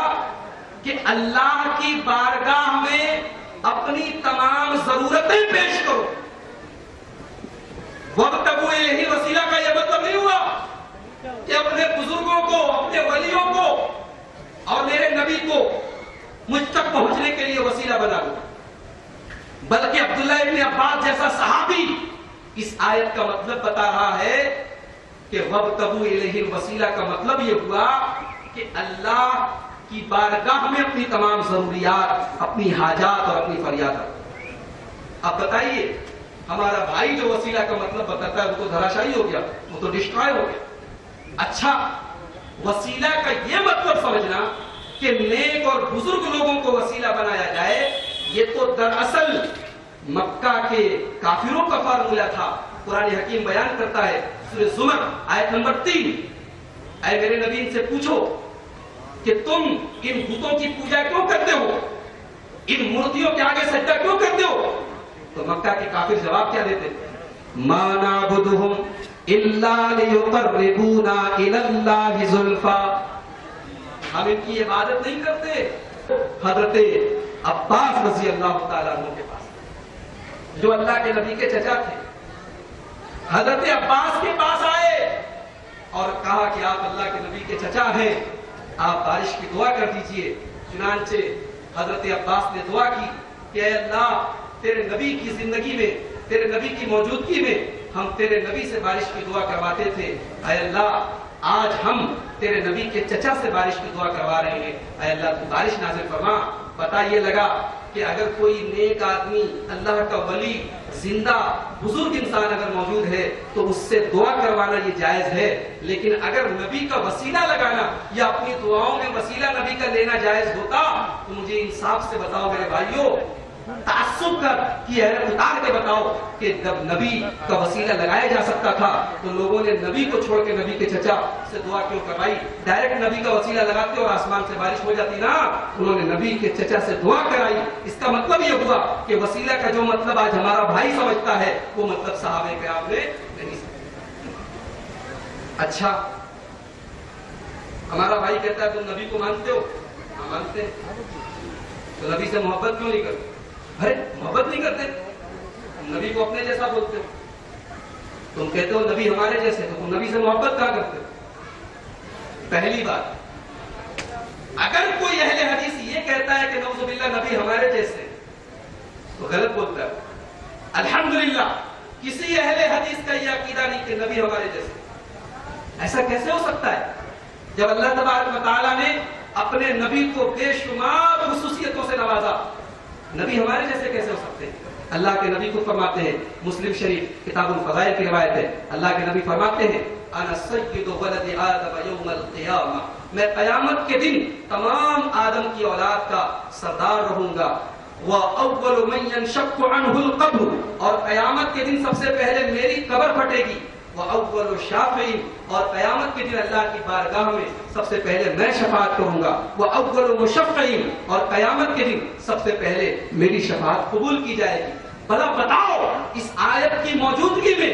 کہ اللہ کی بارگاہ میں اپنی تمام ضرورتیں پیش کرو۔ وَابْتَغُوا إِلَيْهِ الْوَسِيلَةَ کا یہ مطلب نہیں ہوا کہ اپنے بزرگوں کو، اپنے ولیوں کو اور میرے نبی کو مجھ تک پہنچنے کے لیے وسیلہ بنا دو، بلکہ عبداللہ ابن عباس جیسا صحابی اس آیت کا مطلب بتا رہا ہے کہ وَابْتَغُوا إِلَيْهِ الْوَسِيلَةَ کا مطلب یہ ہوا کہ اللہ کی بارگاہ میں اپنی تمام ضروریات، اپنی حاجات اور اپنی فریاد رکھو۔ اب بتائیے، ہمارا بھائی جو وسیلہ کا مطلب بتاتا ہے وہ تو دھراشائی ہو گیا، وہ تو ڈسٹرائے ہو گیا۔ اچھا، وسیلہ کا یہ مطلب سمجھنا کہ نیک اور بزرگ لوگوں کو وسیلہ بنایا جائے، یہ تو دراصل مکہ کے کافروں کا فارمولہ تھا. قرآن حکیم بیان کرتا ہے سورہ زمر آیت نمبر 3، اے میرے نبی ان سے پوچھو کہ تم ان بتوں کی پوجا کیوں کرتے ہو، ان مورتیوں کے آگے سجدہ کیوں کرتے ہو؟ تو مکہ کے کافر جواب کیا دیتے؟ ما نعبدہم الا لیقربونا الی اللہ زلفا. ہم ان کی عبادت نہیں کرتے. حضرت عباس رضی اللہ تعالیٰ عنہ کے پاس، جو اللہ کے نبی کے چچا تھے، حضرت عباس کے پاس آئے اور کہا کہ آپ اللہ کے نبی کے چچا ہیں، آپ بارش کی دعا کر دیجئے. چنانچہ حضرت عباس نے دعا کی کہ اے اللہ، تیرے نبی کی زندگی میں، تیرے نبی کی موجودگی میں ہم تیرے نبی سے بارش کی دعا کرواتے تھے. اے اللہ، آج ہم تیرے نبی کے چچا سے بارش کی دعا کروا رہے ہیں. اے اللہ تو بارش نازل فرما. پتہ یہ لگا کہ اگر کوئی نیک آدمی، اللہ کا ولی، زندہ بزرگ انسان اگر موجود ہے تو اس سے دعا کروانا یہ جائز ہے، لیکن اگر نبی کا وسیلہ لگانا یا اپنی دعاؤں میں وسیلہ نبی کا لینا جائز ہوتا تو مجھے انصاف سے بتاؤ میرے بھائیوں، تعصب کر کی حیرت اتار کے بتاؤ کہ جب نبی کا وسیلہ لگایا جا سکتا تھا تو لوگوں نے نبی کو چھوڑ کے نبی کے چچا سے دعا کیوں کروائی؟ ڈائریکٹ نبی کا وسیلہ لگاتے اور آسمان سے بارش ہو جاتی نا. انہوں نے نبی کے چچا سے دعا کرائی. اس کا مطلب یہ ہوا کہ وسیلہ کا جو مطلب آج ہمارا بھائی سمجھتا ہے وہ مطلب صحابہ کرام نے نہیں سمجھا. اچھا، ہمارا بھائی کہتا ہے تم نبی کو مانتے ہو؟ ہم مانتے ہیں. تو نبی سے محبت کیوں نہیں کرتے؟ ارے محبت نہیں کرتے، نبی کو اپنے جیسا بولتے ہو. تم کہتے ہو نبی ہمارے جیسے، تو تم نبی سے محبت کہاں کرتے ہو؟ پہلی بات، اگر کوئی اہل حدیث یہ کہتا ہے کہ نعوذ باللہ نبی ہمارے جیسے، تو غلط بولتا ہے. الحمدللہ کسی اہل حدیث کا یہ عقیدہ نہیں کہ نبی ہمارے جیسے. ایسا کیسے ہو سکتا ہے جب اللہ تبارک و تعالیٰ نے اپنے نبی کو بے شمار خصوصیتوں سے نوازا؟ نبی ہمارے جیسے کیسے ہو سکتے ہیں؟ اللہ کے نبی کو فرماتے ہیں، مسلم شریف کتاب الفضائل کی روایت ہے، اللہ کے نبی فرماتے ہیں انا سید ولد آدم یوم القیامہ، میں قیامت کے دن تمام آدم کی اولاد کا سردار رہوں گا. وَأَوَّلُ مَنْ يَنْشَقُّ عَنْهُ الْقَبْرُ، اور قیامت کے دن سب سے پہلے میری قبر پھٹے گی. وَأَوَّلُ شَافِعٍ، اور قیامت کے دن اللہ کی بارگاہ میں سب سے پہلے میں شفاعت کروں گا. وَأَوَّلُ مُشَفَّعٍ، اور قیامت کے دن سب سے پہلے میری شفاعت قبول کی جائے گی. بھلا بتاؤ اس آیت کی موجودگی میں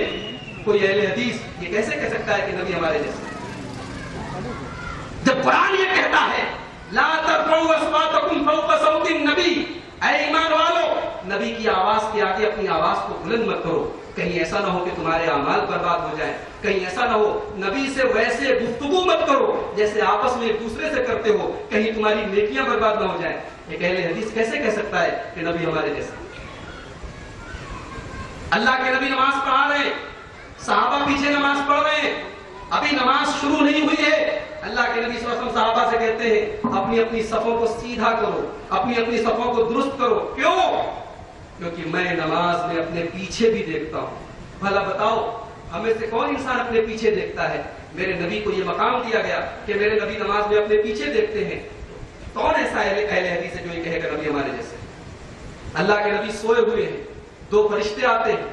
کوئی اہل حدیث یہ کیسے کہہ سکتا ہے کہ نبی ہمارے جیسے؟ جب قرآن یہ کہتا ہے لا ترفعوا اصواتکم فوق صوت النبی، اے ایمان والو نبی کی آواز کے آگے اپنی آواز کو بلند مت کرو، کہیں ایسا نہ ہو کہ تمہارے اعمال برباد ہو جائیں. کہیں ایسا نہ ہو نبی سے ویسے گفتگو مت کرو جیسے آپس میں ایک دوسرے سے کرتے ہو، کہیں تمہاری نیکیاں برباد نہ ہو جائیں. ایک اہل حدیث کیسے کہہ سکتا ہے کہ نبی ہمارے جیسا؟ اللہ کے نبی نماز پڑھا رہے ہیں، صحابہ پیچھے نماز پڑھ رہے ہیں، ابھی نماز شروع نہیں ہوئی ہے. اللہ کے نبی صلی اللہ علیہ وسلم صحابہ سے کہتے ہیں اپنی اپنی صفوں کو سیدھا کرو، اپنی اپنی صفوں کو درست کرو. کیوں؟ کیونکہ میں نماز میں اپنے پیچھے بھی دیکھتا ہوں. بھلا بتاؤ ہمیں سے کون انسان اپنے پیچھے دیکھتا ہے؟ میرے نبی کو یہ مقام دیا گیا کہ میرے نبی نماز میں اپنے پیچھے دیکھتے ہیں. کون ایسا اہل حدیث ہے جو یہ کہے گا نبی ہمارے جیسے؟ اللہ کے نبی سوئے ہوئے ہیں، دو فرشتے آتے ہیں،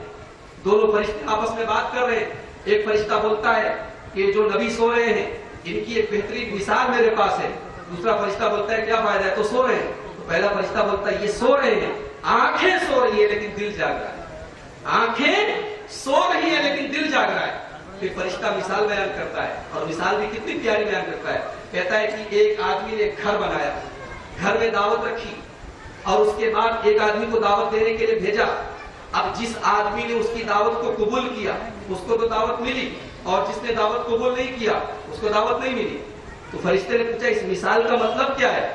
دونوں فرشتے آپس میں بات کر رہے ہیں. ایک فرشتہ بولتا ہے کہ جو نبی سو رہے ہیں ان کی ایک بہترین مثال میرے پاس ہے. دوسرا فرشتہ بولتا ہے کیا فائدہ ہے، تو سو رہے ہیں. تو پہلا فرشتہ بولتا ہے یہ سو رہے ہیں، آنکھیں سو رہی ہے لیکن دل جاگ رہا ہے. آنکھیں سو رہی ہے لیکن دل جاگ رہا ہے. پھر فرشتہ مثال بیان کرتا ہے، اور مثال بھی کتنی پیاری بیان کرتا ہے. کہتا ہے کہ ایک آدمی نے ایک گھر بنایا، گھر میں دعوت رکھی، اور اس کے بعد ایک آدمی کو دعوت دینے کے لیے بھیجا. اب جس آدمی نے اس کی دعوت کو قبول کیا اس کو تو دعوت ملی، اور جس نے دعوت قبول نہیں کیا اس کو دعوت نہیں ملی. تو فرشتے نے پوچھا اس مثال کا مطلب کیا ہے؟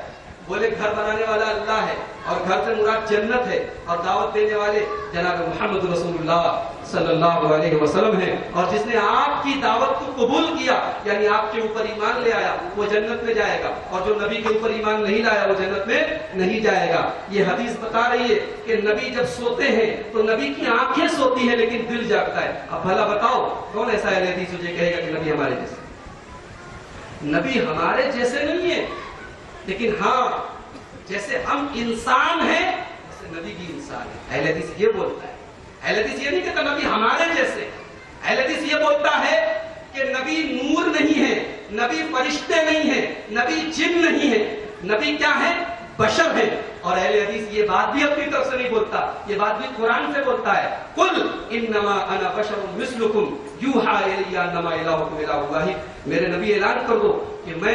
بولے گھر بنانے والا اللہ ہے، اور گھر سے مراد جنت ہے، اور دعوت دینے والے جناب محمد رسول اللہ صلی اللہ علیہ وسلم ہیں. اور جس نے آپ کی دعوت کو قبول کیا یعنی آپ کے اوپر ایمان لے آیا وہ جنت میں جائے گا، اور جو نبی کے اوپر ایمان نہیں لایا وہ جنت میں نہیں جائے گا. یہ حدیث بتا رہی ہے کہ نبی جب سوتے ہیں تو نبی کی آنکھیں سوتی ہیں لیکن دل جاگتا ہے. اب بھلا بتاؤ کون ایسا اہل حدیث مجھے کہے گا کہ نبی ہمارے جیسے؟ نبی ہمارے جیسے نہیں ہے، لیکن ہاں جیسے ہم انسان ہیں نبی بھی انسان ہے. اہل حدیث یہ بولتا ہے, اہل حدیث یہ نہیں کہتا نبی ہمارے جیسے. اہل حدیث یہ بولتا ہے کہ نبی نور نہیں ہے, نبی فرشتے نہیں ہیں, نبی جن نہیں ہے, نبی کیا ہے؟ بشر ہے. اور اہل حدیث یہ بات بھی اپنی طرف سے نہیں بولتا, یہ بات بھی قرآن سے بولتا ہے. قل انما انا بشر مثلکم یوحی الی انما الہکم الہ واحد. میرے نبی اعلان کر دو کہ میں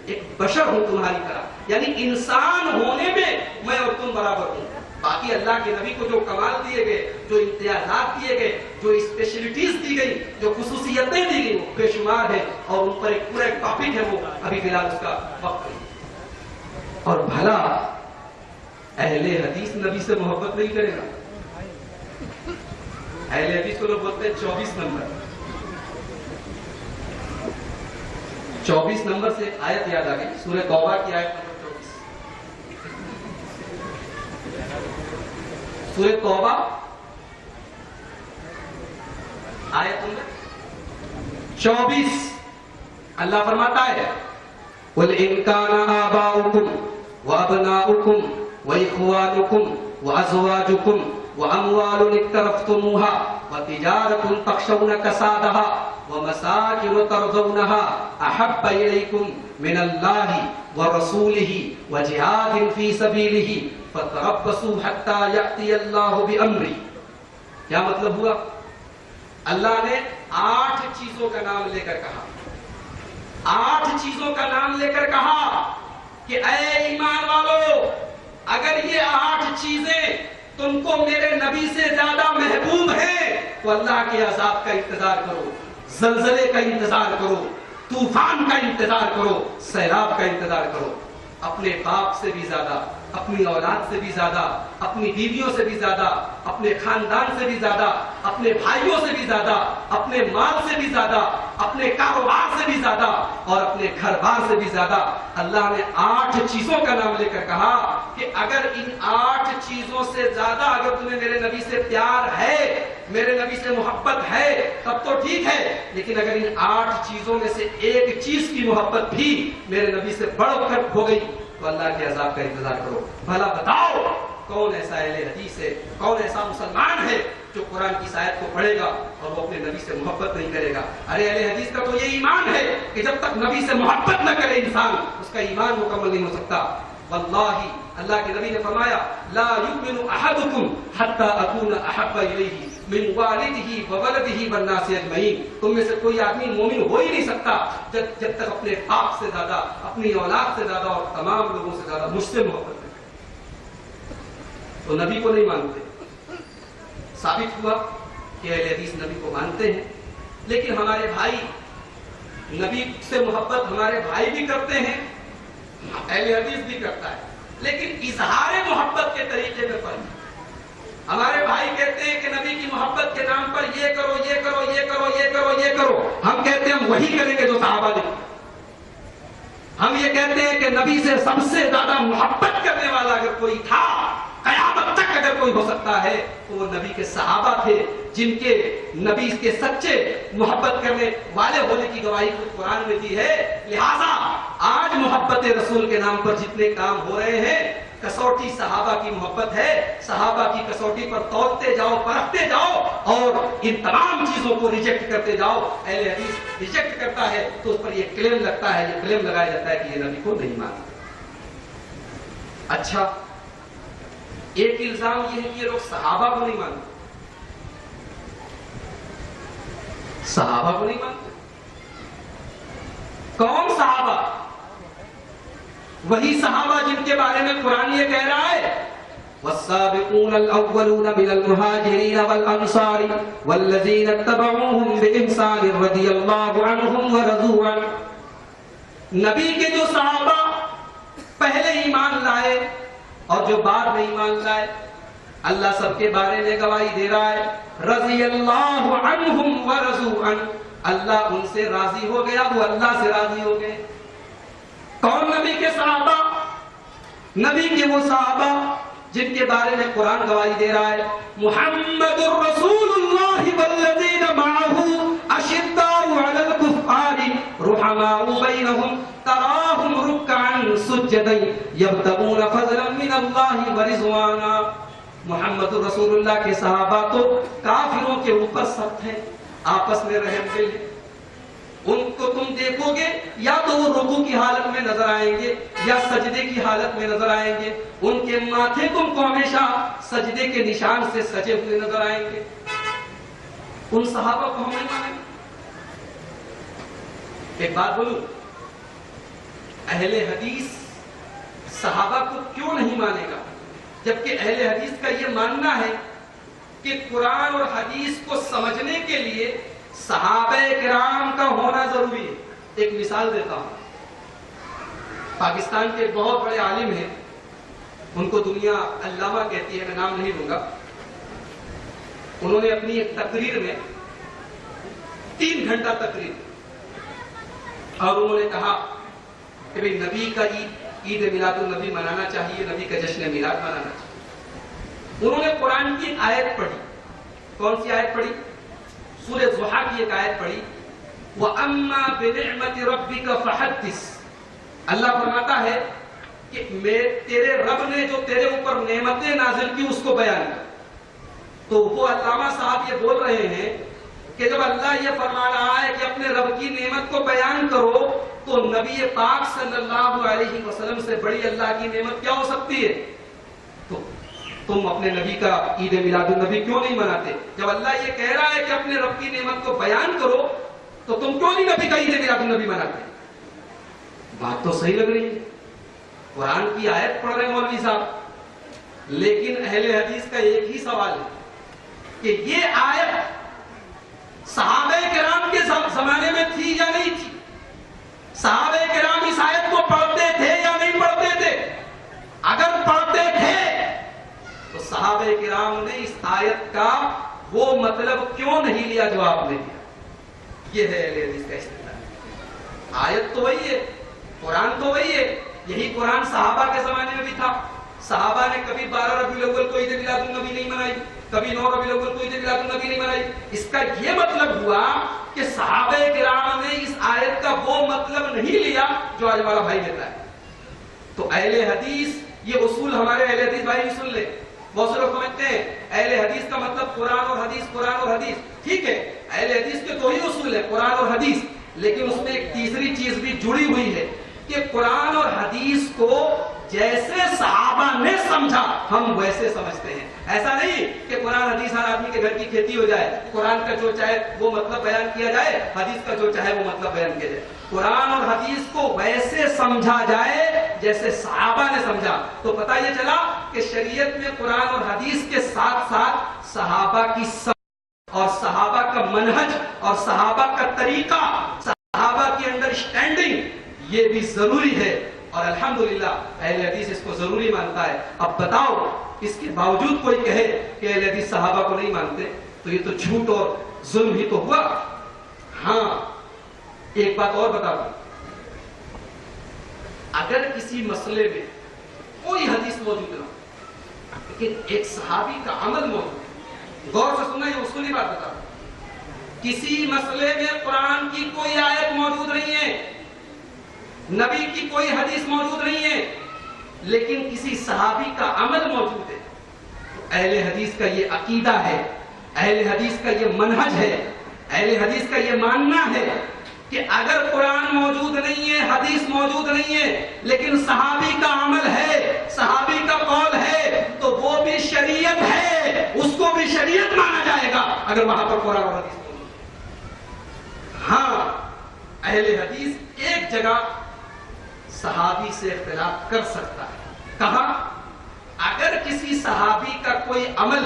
ایک بشر ہوں تمہاری طرح, یعنی انسان ہونے میں میں اور تم برابر ہوں. باقی اللہ کے نبی کو جو کمال دیے گئے, جو امتیازات دیے گئے, جو اسپیشلٹیز دی گئی, جو خصوصیتیں دی گئی, وہ بے شمار ہے. اور ان پر ایک پورا ایک ٹاپک ہے, وہ ابھی فی الحال اس کا وقت نہیں. اور بھلا اہل حدیث نبی سے محبت نہیں کرے گا؟ اہل حدیث کو لوگ بولتے ہیں 24 نمبر. 24 نمبر سے ایک آیت یاد آ گئی, سورہ توبہ کی آیت نمبر 24. سورہ توبہ آیت نمبر 24. اللہ فرماتا ہے قل ان كان آباؤكم وابناؤكم واخوانكم وازواجكم واموال اقترفتموها وتجارة تخشون كسادها ومساكن ترضونها احب اليكم من الله ورسوله وجهاد في سبيله فتربصوا حتى ياتي الله بامره. کیا مطلب ہوا؟ اللہ نے 8 چیزوں کا نام لے کر کہا, 8 چیزوں کا نام لے کر کہا کہ اے ایمان والو, اگر یہ 8 چیزیں تم کو میرے نبی سے زیادہ محبوب ہیں تو اللہ کے عذاب کا انتظار کرو, زلزلے کا انتظار کرو, طوفان کا انتظار کرو, سیلاب کا انتظار کرو. اپنے باپ سے بھی زیادہ, اپنی اولاد سے بھی زیادہ, اپنی بیویوں سے بھی زیادہ, اپنے خاندان سے بھی زیادہ, اپنے بھائیوں سے بھی زیادہ, اپنے مال سے بھی زیادہ, اپنے کاروبار سے بھی زیادہ, اور اپنے گھر بار سے بھی زیادہ. اللہ نے 8 چیزوں کا نام لے کر کہا کہ اگر ان 8 چیزوں سے زیادہ اگر تمہیں میرے نبی سے پیار ہے, میرے نبی سے محبت ہے, تب تو ٹھیک ہے. لیکن اگر ان 8 چیزوں میں سے ایک چیز کی محبت بھی میرے نبی سے بڑھ کر ہو گئی تو اللہ کے عذاب کا انتظار کرو. بھلا بتاؤ کون ایسا اہل حدیث ہے, کون ایسا مسلمان ہے جو قرآن کی اس آیت کو پڑھے گا اور وہ اپنے نبی سے محبت نہیں کرے گا؟ ارے اہل حدیث کا تو یہ ایمان ہے کہ جب تک نبی سے محبت نہ کرے انسان, اس کا ایمان مکمل نہیں ہو سکتا. واللہ, اللہ کے نبی نے فرمایا لا یؤمن احدکم حتی اکون احب الیہ من والدہ وولدہ والناس اجمعین. تم میں سے کوئی آدمی مومن ہو ہی نہیں سکتا جب تک اپنے باپ سے زیادہ, اپنی اولاد سے زیادہ اور تمام لوگوں سے زیادہ مجھ سے محبت نہیں. تو نبی کو نہیں مانتے. ثابت ہوا کہ اہل حدیث نبی کو مانتے ہیں, لیکن ہمارے بھائی نبی سے محبت ہمارے بھائی بھی کرتے ہیں, اہل حدیث بھی کرتا ہے, لیکن اظہار محبت کے طریقے میں فرق ہے. ہمارے بھائی کہتے ہیں کہ نبی کی محبت کے نام پر یہ کرو, یہ کرو, یہ کرو, یہ کرو, یہ کرو. ہم کہتے ہیں ہم وہی کریں گے جو صحابہ نے. ہم یہ کہتے ہیں کہ نبی سے سب سے زیادہ محبت کرنے والا اگر کوئی تھا, قیامت تک اگر کوئی ہو سکتا ہے, تو وہ نبی کے صحابہ تھے, جن کے نبی کے سچے محبت کرنے والے ہونے کی گواہی قرآن میں دی ہے. لہذا آج محبت رسول کے نام پر جتنے کام ہو رہے ہیں, کسوٹی صحابہ کی محبت ہے. صحابہ کی کسوٹی پر تولتے جاؤ, پرکھتے جاؤ اور ان تمام چیزوں کو ریجیکٹ کرتے جاؤ. اہل حدیث ریجیکٹ کرتا ہے تو اس پر یہ کلیم لگتا ہے, یہ کلیم لگایا جاتا ہے کہ یہ نبی کو نہیں مانتا. اچھا, ایک الزام یہ ہے کہ یہ لوگ صحابہ کو نہیں مانتے. صحابہ کو نہیں مانتے. کون صحابہ؟ وہی صحابہ جن کے بارے میں قرآن یہ کہہ رہا ہے والسابقون الاولون من المهاجرين والانصار والذين اتبعوهم باحسان رضي الله عنهم ورضوا عنه. نبی کے جو صحابہ پہلے ایمان لائے اور جو بعد میں ایمان لائے, اللہ سب کے بارے میں گواہی دے رہا ہے رضی اللہ عنہم ورضوا عنہ. اللہ ان سے راضی ہو گیا, وہ اللہ سے راضی ہو گئے. کون نبی کے صحابہ؟ نبی کے وہ صحابہ جن کے بارے میں قرآن گواہی دے رہا ہے محمد رسول اللہ والذین معه اشداء علی الکفار رحماء بینہم تراہم رکعا سجدا یبتغون فضلا من اللہ ورضوانا. محمد رسول اللہ کے صحابہ تو کافروں کے اوپر سخت ہیں، آپس میں رحم دل ہیں۔ ان کو تم دیکھو گے یا تو وہ رکوع کی حالت میں نظر آئیں گے یا سجدے کی حالت میں نظر آئیں گے، ان کے ماتھے تم کو ہمیشہ سجدے کے نشان سے سجے ہوئے نظر آئیں گے۔ ان صحابہ کو ہم نہیں مانیں گے۔ ایک بات بولوں، اہل حدیث صحابہ کو کیوں نہیں مانے گا، جبکہ اہل حدیث کا یہ ماننا ہے کہ قرآن اور حدیث کو سمجھنے کے لیے صحابہ کرام کا ہونا ضروری ہے۔ ایک مثال دیتا ہوں، پاکستان کے بہت بڑے عالم ہیں، ان کو دنیا علامہ کہتی ہے، میں نام نہیں لوں گا۔ انہوں نے اپنی ایک تقریر میں 3 گھنٹہ تقریر، اور انہوں نے کہا کہ بھئی نبی کا عید میلاد النبی منانا چاہیے، نبی کا جشن میلاد منانا چاہیے۔ انہوں نے قرآن کی آیت پڑھی۔ کون سی آیت پڑھی؟ سورہ ضحیٰ کی ایک آیت پڑھی، وَأَمَّا بِنِعْمَةِ رَبِّكَ فَحَدِّثْ۔ اللہ فرماتا ہے کہ تیرے رب نے جو تیرے اوپر نعمتیں نازل کی اس کو بیان کر۔ تو وہ علامہ صاحب یہ بول رہے ہیں کہ جب اللہ یہ فرما رہا ہے کہ اپنے رب کی نعمت کو بیان کرو، تو نبی پاک صلی اللہ علیہ وسلم سے بڑی اللہ کی نعمت کیا ہو سکتی ہے؟ تو تم اپنے نبی کا عید میلاد النبی کیوں نہیں مناتے؟ جب اللہ یہ کہہ رہا ہے کہ اپنے رب کی نعمت کو بیان کرو، تو تم کیوں نہیں نبی کا عید میلاد النبی مناتے؟ بات تو صحیح لگ رہی ہے، قرآن کی آیت پڑھ رہے ہیں مولوی صاحب، لیکن اہل حدیث کا ایک ہی سوال ہے کہ یہ آیت صحابہ کرام کے زمانے میں تھی یا نہیں تھی؟ صحابہ کرام اس آیت کو پڑھتے تھے یا نہیں پڑھتے تھے؟ اگر پڑھتے تھے تو صحابہ کرام نے اس آیت کا وہ مطلب کیوں نہیں لیا جو آپ نے لیا؟ یہ ہے اہل حدیث کا استدلال۔ آیت تو وہی ہے، قرآن تو وہی ہے، یہی قرآن صحابہ کے زمانے میں بھی تھا۔ صحابہ نے کبھی 12 ربیع الاول کو عید میلاد النبی نہیں منائی، کبھی 9 ربیع الاول کو عید میلاد النبی نہیں منائی۔ اس کا یہ مطلب ہوا کہ صحابہ کرام نے اس آیت کا وہ مطلب نہیں لیا جو آج ہمارا بھائی لیتا ہے۔ تو اہل حدیث، یہ اصول ہمارے اہل حدیث بھائی سن لے۔ بہت سے لوگ سمجھتے ہیں اہل حدیث کا مطلب قرآن اور حدیث، قرآن اور حدیث۔ ٹھیک ہے، اہل حدیث کے 2 ہی اصول ہیں، قرآن اور حدیث، لیکن اس میں ایک تیسری چیز بھی جڑی ہوئی ہے کہ قرآن اور حدیث کو جیسے صحابہ نے سمجھا ہم ویسے سمجھتے ہیں۔ ایسا نہیں کہ قرآن حدیث ہر آدمی کے گھر کی کھیتی ہو جائے، قرآن کا جو چاہے وہ مطلب بیان کیا جائے، حدیث کا جو چاہے وہ مطلب بیان کیا جائے۔ قرآن اور حدیث کو ویسے سمجھا جائے جیسے صحابہ نے سمجھا۔ تو پتہ یہ چلا کہ شریعت میں قرآن اور حدیث کے ساتھ ساتھ صحابہ کی سمجھ اور صحابہ کا منہج اور صحابہ کا طریقہ، صحابہ کی انڈرسٹینڈنگ، یہ بھی ضروری ہے، اور الحمدللہ اہل حدیث اس کو ضروری مانتا ہے۔ اب بتاؤ، اس کے باوجود کوئی کہے کہ اہل حدیث صحابہ کو نہیں مانتے، تو یہ تو جھوٹ اور ظلم ہی تو ہوا۔ ہاں، ایک بات اور بتا دوں، اگر کسی مسئلے میں کوئی حدیث موجود نہ ہو لیکن ایک صحابی کا عمل موجود ہے، غور سے سننا، یہ اصولی بات بتا دوں، کسی مسئلے میں قرآن کی کوئی آیت موجود نہیں ہے، نبی کی کوئی حدیث موجود نہیں ہے، لیکن کسی صحابی کا عمل موجود ہے، تو اہل حدیث کا یہ عقیدہ ہے، اہل حدیث کا یہ منہج ہے، اہل حدیث کا یہ ماننا ہے کہ اگر قرآن موجود نہیں ہے، حدیث موجود نہیں ہے، لیکن صحابی کا عمل ہے، صحابی کا قول ہے، تو وہ بھی شریعت ہے، اس کو بھی شریعت مانا جائے گا اگر وہاں پر قرآن اور حدیث موجود ہے۔ ہاں، اہل حدیث ایک جگہ صحابی سے اختلاف کر سکتا ہے۔ کہا، اگر کسی صحابی کا کوئی عمل،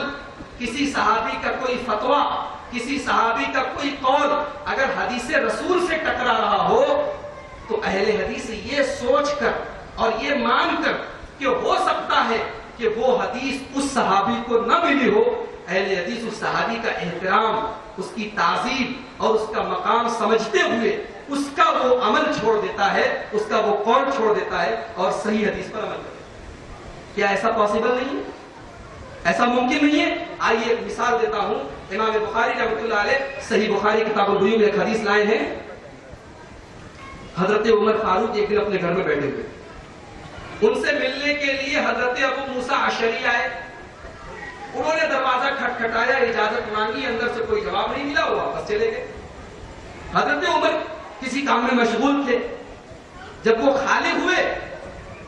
کسی صحابی کا کوئی فتویٰ، کسی صحابی کا کوئی قول اگر حدیث رسول سے ٹکرا رہا ہو، تو اہل حدیث یہ سوچ کر اور یہ مان کر کہ ہو سکتا ہے کہ وہ حدیث اس صحابی کو نہ ملی ہو، اہل حدیث اس صحابی کا احترام، اس کی تعظیم اور اس کا مقام سمجھتے ہوئے اس کا وہ عمل چھوڑ دیتا ہے، اس کا وہ قول چھوڑ دیتا ہے اور صحیح حدیث پر عمل کرتا ہے۔ کیا ایسا پاسبل نہیں ہے؟ ایسا ممکن نہیں ہے؟ آئیے ایک مثال دیتا ہوں۔ امام بخاری رحمۃ اللہ علیہ صحیح بخاری کتاب البیوع میں ایک حدیث لائے ہیں، حضرت عمر فاروق ایک دن اپنے گھر میں بیٹھے ہوئے، ان سے ملنے کے لیے حضرت ابو موسیٰ اشعری آئے۔ انہوں نے دروازہ کھٹکھٹایا، اجازت مانگی، اندر سے کوئی جواب نہیں ملا، وہ واپس چلے گئے۔ حضرت عمر کسی کام میں مشغول تھے، جب وہ خالق ہوئے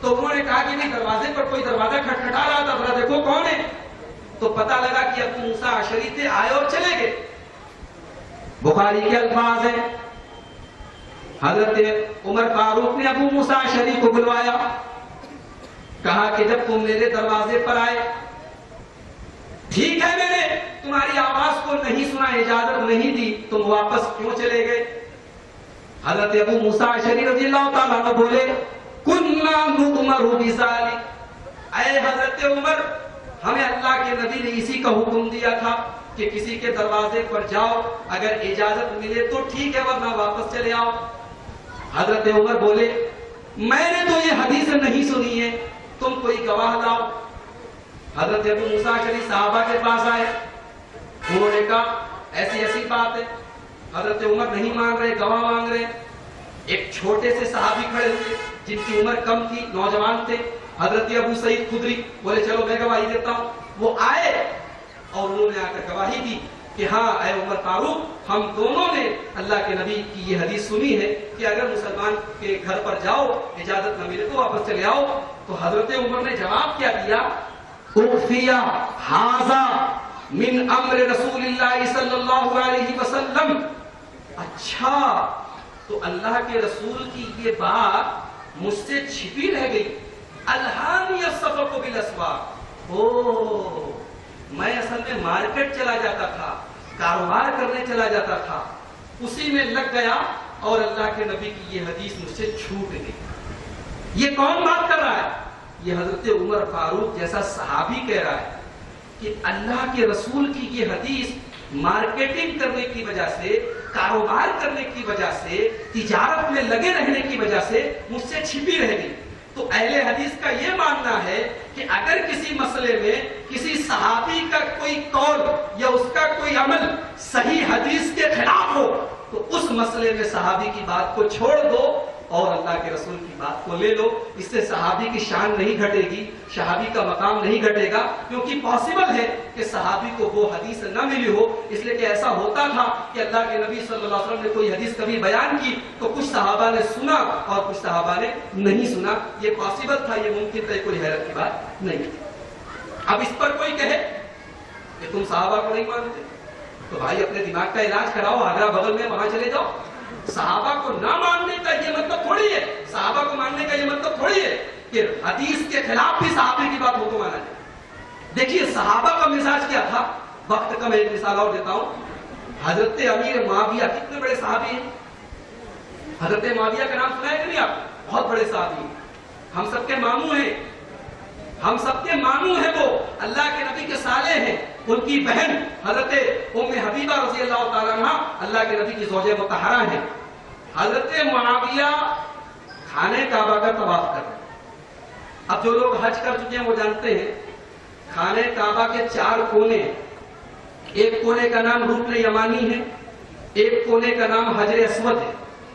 تو انہوں نے کہا کہ نہیں، دروازے پر کوئی دروازہ کھٹکھٹا رہا تھا، ذرا دیکھو کون ہے۔ تو پتہ لگا کہ ابو موسیٰ اشعری تھے، آئے اور چلے گئے۔ بخاری کے الفاظ ہیں، حضرت عمر فاروق نے ابو موسیٰ اشعری کو بلوایا، کہا کہ جب تم میرے دروازے پر آئے، ٹھیک ہے میں نے تمہاری آواز کو نہیں سنا، اجازت نہیں دی، تم واپس کیوں چلے گئے؟ حضرت ابو موسیٰ اشعری رضی اللہ تعالیٰ عنہ بولے کُنَّا نُؤْمَرُ بِذَلِكَ، اے حضرت عمر، ہمیں اللہ کے نبی نے اسی کا حکم دیا تھا کہ کسی کے دروازے پر جاؤ، اگر اجازت ملے تو ٹھیک ہے ورنہ واپس چلے آؤ۔ حضرت عمر بولے میں نے تو یہ حدیث نہیں سنی ہے، تم کوئی گواہ لاؤ۔ حضرت ابو موسیٰ اشعری صحابہ کے پاس آئے، انہوں نے کہا ایسی ایسی بات ہے۔ حضرت عمر نہیں مان رہے، گواہ مانگ رہے۔ ایک چھوٹے سے صحابی کھڑے ہوئے جن کی عمر کم تھی، نوجوان تھے، حضرت ابو سعید خدری، بولے چلو میں گواہی دیتا ہوں۔ وہ آئے اور انہوں نے آ کر گواہی دی کہ ہاں اے عمر فاروق، ہم دونوں نے اللہ کے نبی کی یہ حدیث سنی ہے کہ اگر مسلمان کے گھر پر جاؤ، اجازت نہ ملے تو واپس چلے آؤ۔ تو حضرت عمر نے جواب کیا دیا، اُخْفِيَ هَذَا مِنْ أَمْرِ رسول اللہ صلی اللہ علیہ وسلم، اچھا تو اللہ کے رسول کی یہ بات مجھ سے چھپی رہ گئی۔ الہانی السفق بالاسواق، میں اصل میں مارکیٹ چلا جاتا تھا، کاروبار کرنے چلا جاتا تھا، اسی میں لگ گیا اور اللہ کے نبی کی یہ حدیث مجھ سے چھوٹ گئی۔ یہ کون بات کر رہا ہے؟ یہ حضرت عمر فاروق جیسا صحابی کہہ رہا ہے کہ اللہ کے رسول کی یہ حدیث مارکیٹنگ کرنے کی وجہ سے، کاروبار کرنے کی وجہ سے، تجارت میں لگے رہنے کی وجہ سے مجھ سے چھپی رہ گئی۔ تو اہل حدیث کا یہ ماننا ہے کہ اگر کسی مسئلے میں کسی صحابی کا کوئی قول یا اس کا کوئی عمل صحیح حدیث کے خلاف ہو تو اس مسئلے میں صحابی کی بات کو چھوڑ دو اور اللہ کے رسول کی بات کو لے لو۔ اس سے صحابی کی شان نہیں گھٹے گی، صحابی کا مقام نہیں گھٹے گا، کیونکہ پاسبل ہے کہ صحابی کو وہ حدیث نہ ملی ہو۔ اس لیے کہ ایسا ہوتا تھا کہ اللہ کے نبی صلی اللہ علیہ وسلم نے کوئی حدیث کبھی بیان کی تو کچھ صحابہ نے سنا اور کچھ صحابہ نے نہیں سنا، یہ پاسبل تھا، یہ ممکن تھا، کوئی حیرت کی بات نہیں تھی۔ اب اس پر کوئی کہے کہ تم صحابہ کو نہیں مانتے تو بھائی اپنے دماغ کا علاج کراؤ، آگرہ بغل میں وہاں چلے جاؤ۔ صحابہ کو نہ ماننے کا یہ مطلب تھوڑی ہے، صحابہ کو ماننے کا یہ مطلب تھوڑی ہے کہ حدیث کے خلاف بھی صحابی کی بات ہو تو مانا جائے۔ دیکھیے صحابہ کا مزاج کیا تھا، وقت کا میں ایک مثال اور دیتا ہوں۔ حضرت امیر معاویہ کتنے بڑے صحابی ہیں؟ حضرت معاویہ کا نام سنا ہے کہ نہیں آپ؟ بہت بڑے صحابی ہیں، ہم سب کے ماموں ہیں، ہم سب کے ماموں ہیں، وہ اللہ کے نبی کے سالے ہیں۔ ان کی بہن حضرت ام حبیبہ رضی اللہ تعالیٰ عنہ اللہ کے نبی کی زوجہ مطہرہ ہیں۔ حضرت معاویہ خانہ کعبہ کا طواف کر رہے ہیں۔ اب جو لوگ حج کر چکے ہیں وہ جانتے ہیں خانہ کعبہ کے 4 کونے، ایک کونے کا نام رکن یمانی ہے، ایک کونے کا نام حجر اسود ہے،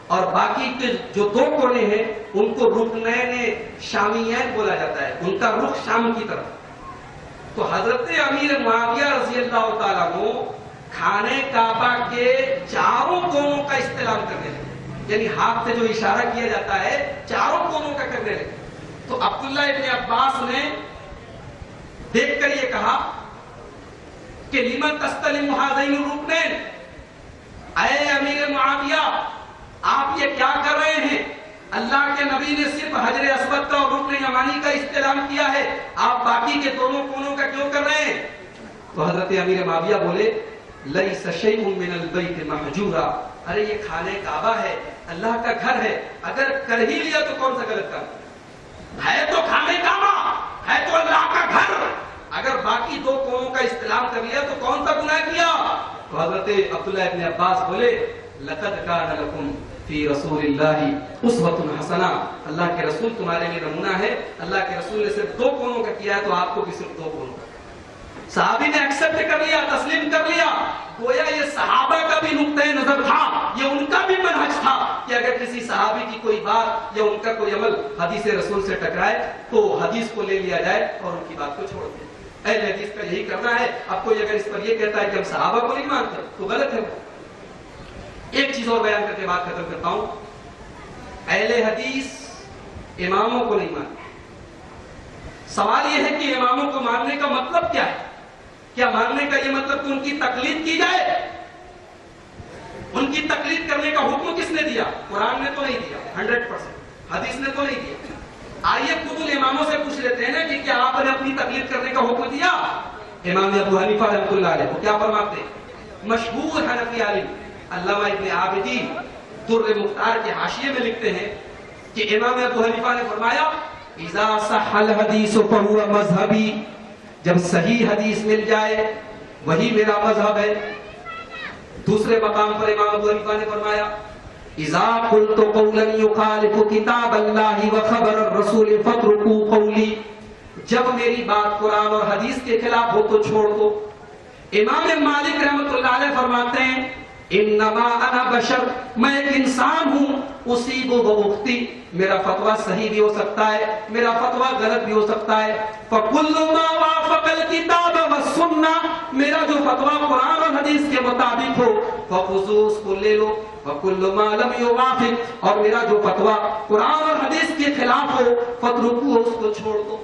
اور باقی کے جو 2 کونے ہیں ان کو رکنین شامیین بولا جاتا ہے، ان کا رخ شام کی طرف۔ تو حضرت امیر معاویہ رضی اللہ تعالیٰ عنہ خانہ کعبہ کے 4 کونوں کا استعلام کرنے لگے، یعنی ہاتھ سے جو اشارہ کیا جاتا ہے 4 کونوں کا کرنے لگے۔ تو عبداللہ ابن عباس نے دیکھ کر یہ کہا کہ لمن تستلم هذین الرکنین، اے امیر معاویہ آپ یہ کیا کر رہے ہیں؟ اللہ کے نبی نے صرف حجر اسود کا اور رکن یمانی کا استعلام کیا ہے، آپ باقی کے دونوں کونوں کا کیوں کر رہے ہیں؟ تو حضرت امیر معاویہ بولے لیس شیء من البیت محجورا، ارے یہ خانہ کعبہ ہے، اللہ کا گھر ہے، اگر کر ہی لیا تو کون سا غلط کام ہے؟ تو خانہ کعبہ ہے، تو اللہ کا گھر، اگر باقی 2 کونوں کا استعلام کر لیا تو کون سا گناہ کیا؟ تو حضرت عبداللہ ابن عباس بولے لقد کان لکم فی رسول اللہ اسوۃ حسنہ، اللہ کے رسول تمہارے لیے نمونہ ہے، اللہ کے رسول نے صرف 2 کونوں کا کیا ہے تو آپ کو بھی صرف 2 کونوں کا۔ صحابی نے ایکسپٹ کر لیا، تسلیم کر لیا، گویا یہ صحابہ کا بھی نقطۂ نظر تھا، یہ ان کا بھی منہج تھا کہ اگر کسی صحابی کی کوئی بات یا ان کا کوئی عمل حدیث رسول سے ٹکرائے تو حدیث کو لے لیا جائے اور ان کی بات کو چھوڑ دیا۔ اہل حدیث کا یہی کرنا ہے. اب کوئی اگر اس پر یہ کہتا ہے کہ ہم صحابہ کو نہیں مانتے تو غلط ہے. ایک چیز اور بیان کر کے بات ختم کرتا ہوں. اہل حدیث اماموں کو نہیں مانتے. سوال یہ ہے کہ اماموں کو ماننے کا مطلب کیا ہے؟ کیا ماننے کا یہ مطلب کہ ان کی تقلید کی جائے؟ ان کی تقلید کرنے کا حکم کس نے دیا؟ قرآن نے تو نہیں دیا 100%. حدیث نے تو نہیں دیا. آئیے خود ان اماموں سے پوچھ لیتے ہیں نا کہ کیا آپ نے اپنی تقلید کرنے کا حکم دیا؟ امام ابو حنیفہ رحمۃ اللہ علیہ کو کیا فرماتے ہیں؟ مشہور حنفی عالم علامہ ابن عابدین در مختار کے حاشیے میں لکھتے ہیں کہ امام ابو حنیفہ نے فرمایا اذا صح الحدیث فهو مذہبی، جب صحیح حدیث مل جائے وہی میرا مذہب ہے. دوسرے مقام پر امام ابو حنیفہ نے فرمایا اذا قلت قولا يخالف کتاب اللہ وخبر الرسول فاتركوا قولی، جب میری بات قرآن اور حدیث کے خلاف ہو تو چھوڑ دو. امام مالک رحمۃ اللہ علیہ فرماتے ہیں انما انا بشر، میں ایک انسان ہوں، اصیب و اختی، میرا فتویٰ صحیح بھی ہو سکتا ہے، میرا فتویٰ غلط بھی ہو سکتا ہے. فکل ما وافق الکتاب والسنہ، میرا جو فتویٰ قرآن اور حدیث کے مطابق ہو فخذوا، اس کو لے لو. وکل ما لم یوافق، اور میرا جو فتویٰ قرآن اور حدیث کے خلاف ہو فاترکوہ، اس کو چھوڑ دو.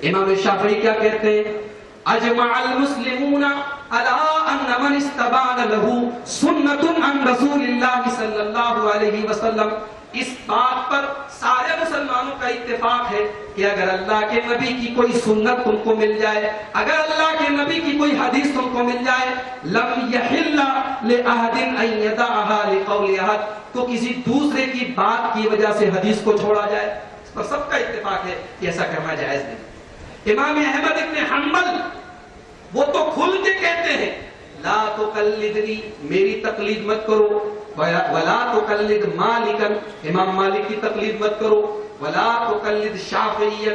امام شافعی کیا کہتے ہیں؟ اجمع المسلمون على ان من استبان له سنت عن رسول اللہ صلی اللہ علیہ وسلم، اس بات پر سارے مسلمانوں کا اتفاق ہے کہ اگر اللہ کے نبی کی کوئی سنت تم کو مل جائے، اگر اللہ کے نبی کی کوئی حدیث تم کو مل جائے، لم یحل لأحد ان یدعها لقول احد، تو کسی دوسرے کی بات کی وجہ سے حدیث کو چھوڑا جائے. اس پر سب کا اتفاق ہے کہ ایسا کرنا جائز نہیں. امام احمد ابن حنبل وہ تو کھل کے کہتے ہیں لا تقلدنی، میری تقلید مت کرو. ولا تقلد مالکا، امام مالک کی تقلید مت کرو. ولا تقلد شافعیا،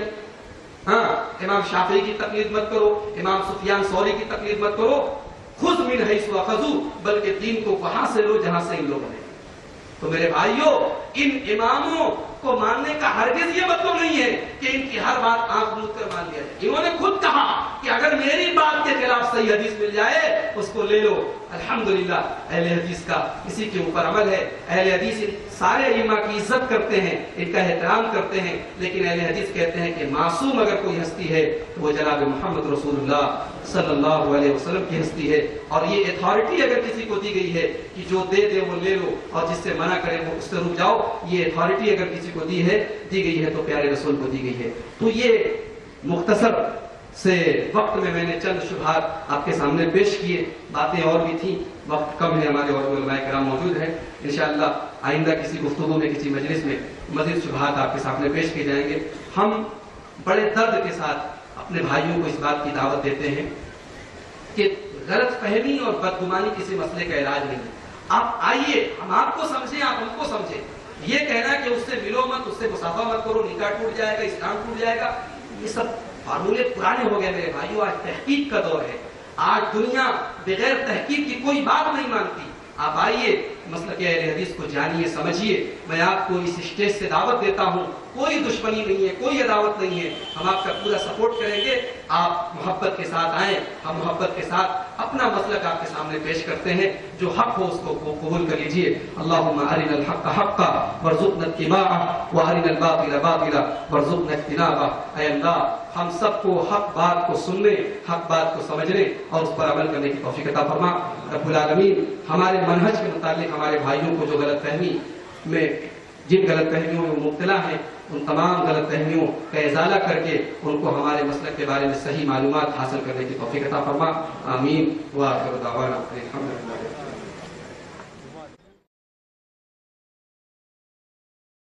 ہاں امام شافعی کی تقلید مت کرو. امام سفیان ثوری کی تقلید مت کرو. خذ من حیث اخذوا، بلکہ دین کو وہاں سے لو جہاں سے ان لوگوں نے. تو میرے بھائیوں، ان اماموں کو ماننے کا ہرگز یہ مطلب نہیں ہے کہ ان کی ہر بات آنکھ موند کر مان لیا جائے. انہوں نے خود کہا کہ اگر میری بات کے خلاف صحیح حدیث مل جائے اس کو لے لو. الحمدللہ اہل حدیث کا اسی کے اوپر عمل ہے. اہل حدیث سارے ائمہ کی عزت کرتے ہیں، ان کا احترام کرتے ہیں، لیکن اہل حدیث کہتے ہیں کہ معصوم اگر کوئی ہستی ہے تو وہ جناب محمد رسول اللہ صلی اللہ علیہ وسلم کی ہستی ہے. اور یہ اتھارٹی اگر کسی کو دی گئی ہے کہ جو دے دے وہ لے لو اور جس سے منع کرے وہ اس سے رک جاؤ، یہ اتھارٹی اگر کسی کو دی گئی ہے تو پیارے رسول کو دی گئی ہے. تو یہ مختصر سے وقت میں نے چند شبہات آپ کے سامنے پیش کیے. باتیں اور بھی تھیں، وقت کم ہے، ہمارے اور علماء کرام موجود ہیں. انشاءاللہ آئندہ کسی گفتگو میں، کسی مجلس میں مزید شبہات آپ کے سامنے پیش کیے جائیں گے. ہم بڑے درد کے ساتھ اپنے بھائیوں کو اس بات کی دعوت دیتے ہیں کہ غلط فہمی اور بدگمانی کسی مسئلے کا علاج نہیں. آپ آئیے، ہم آپ کو سمجھیں، آپ ہم کو سمجھیں. یہ کہنا کہ اس سے ملو مت، اس سے مسافہ مت کرو، نکاح ٹوٹ جائے گا، اسلام ٹوٹ جائے گا، یہ سب فارمولے پرانے ہو گئے میرے بھائیوں. آج تحقیق کا دور ہے. آج دنیا بغیر تحقیق کی کوئی بات نہیں مانتی. آپ آئیے، مسلک اہل حدیث کو جانیے، سمجھیے. میں آپ کو اس اسٹیج سے دعوت دیتا ہوں. کوئی دشمنی نہیں ہے، کوئی عداوت نہیں ہے. ہم آپ کا پورا سپورٹ کریں گے. آپ محبت کے ساتھ آئیں، ہم محبت کے ساتھ اپنا مسلک آپ کے سامنے پیش کرتے ہیں. جو حق ہو اس کو قبول کر لیجئے. اللہم ارنا الحق حقا وارزقنا اتباعہ وارنا الباطل باطلا وارزقنا اجتنابہ. اے اللہ، ہم سب کو حق بات کو سننے، حق بات کو سمجھنے اور اس پر عمل کرنے کی توفیق عطا فرما. رب العالمین ہمارے منہج کے متعلق ہمارے بھائیوں کو جو غلط فہمی میں، جن غلط فہمیوں میں مبتلا ہیں، ان تمام غلط فہمیوں کا ازالہ کر کے ان کو ہمارے مسلک کے بارے میں صحیح معلومات حاصل کرنے کی توفیق عطا فرما. آمین. وآخر دعوانا الحمدللہ.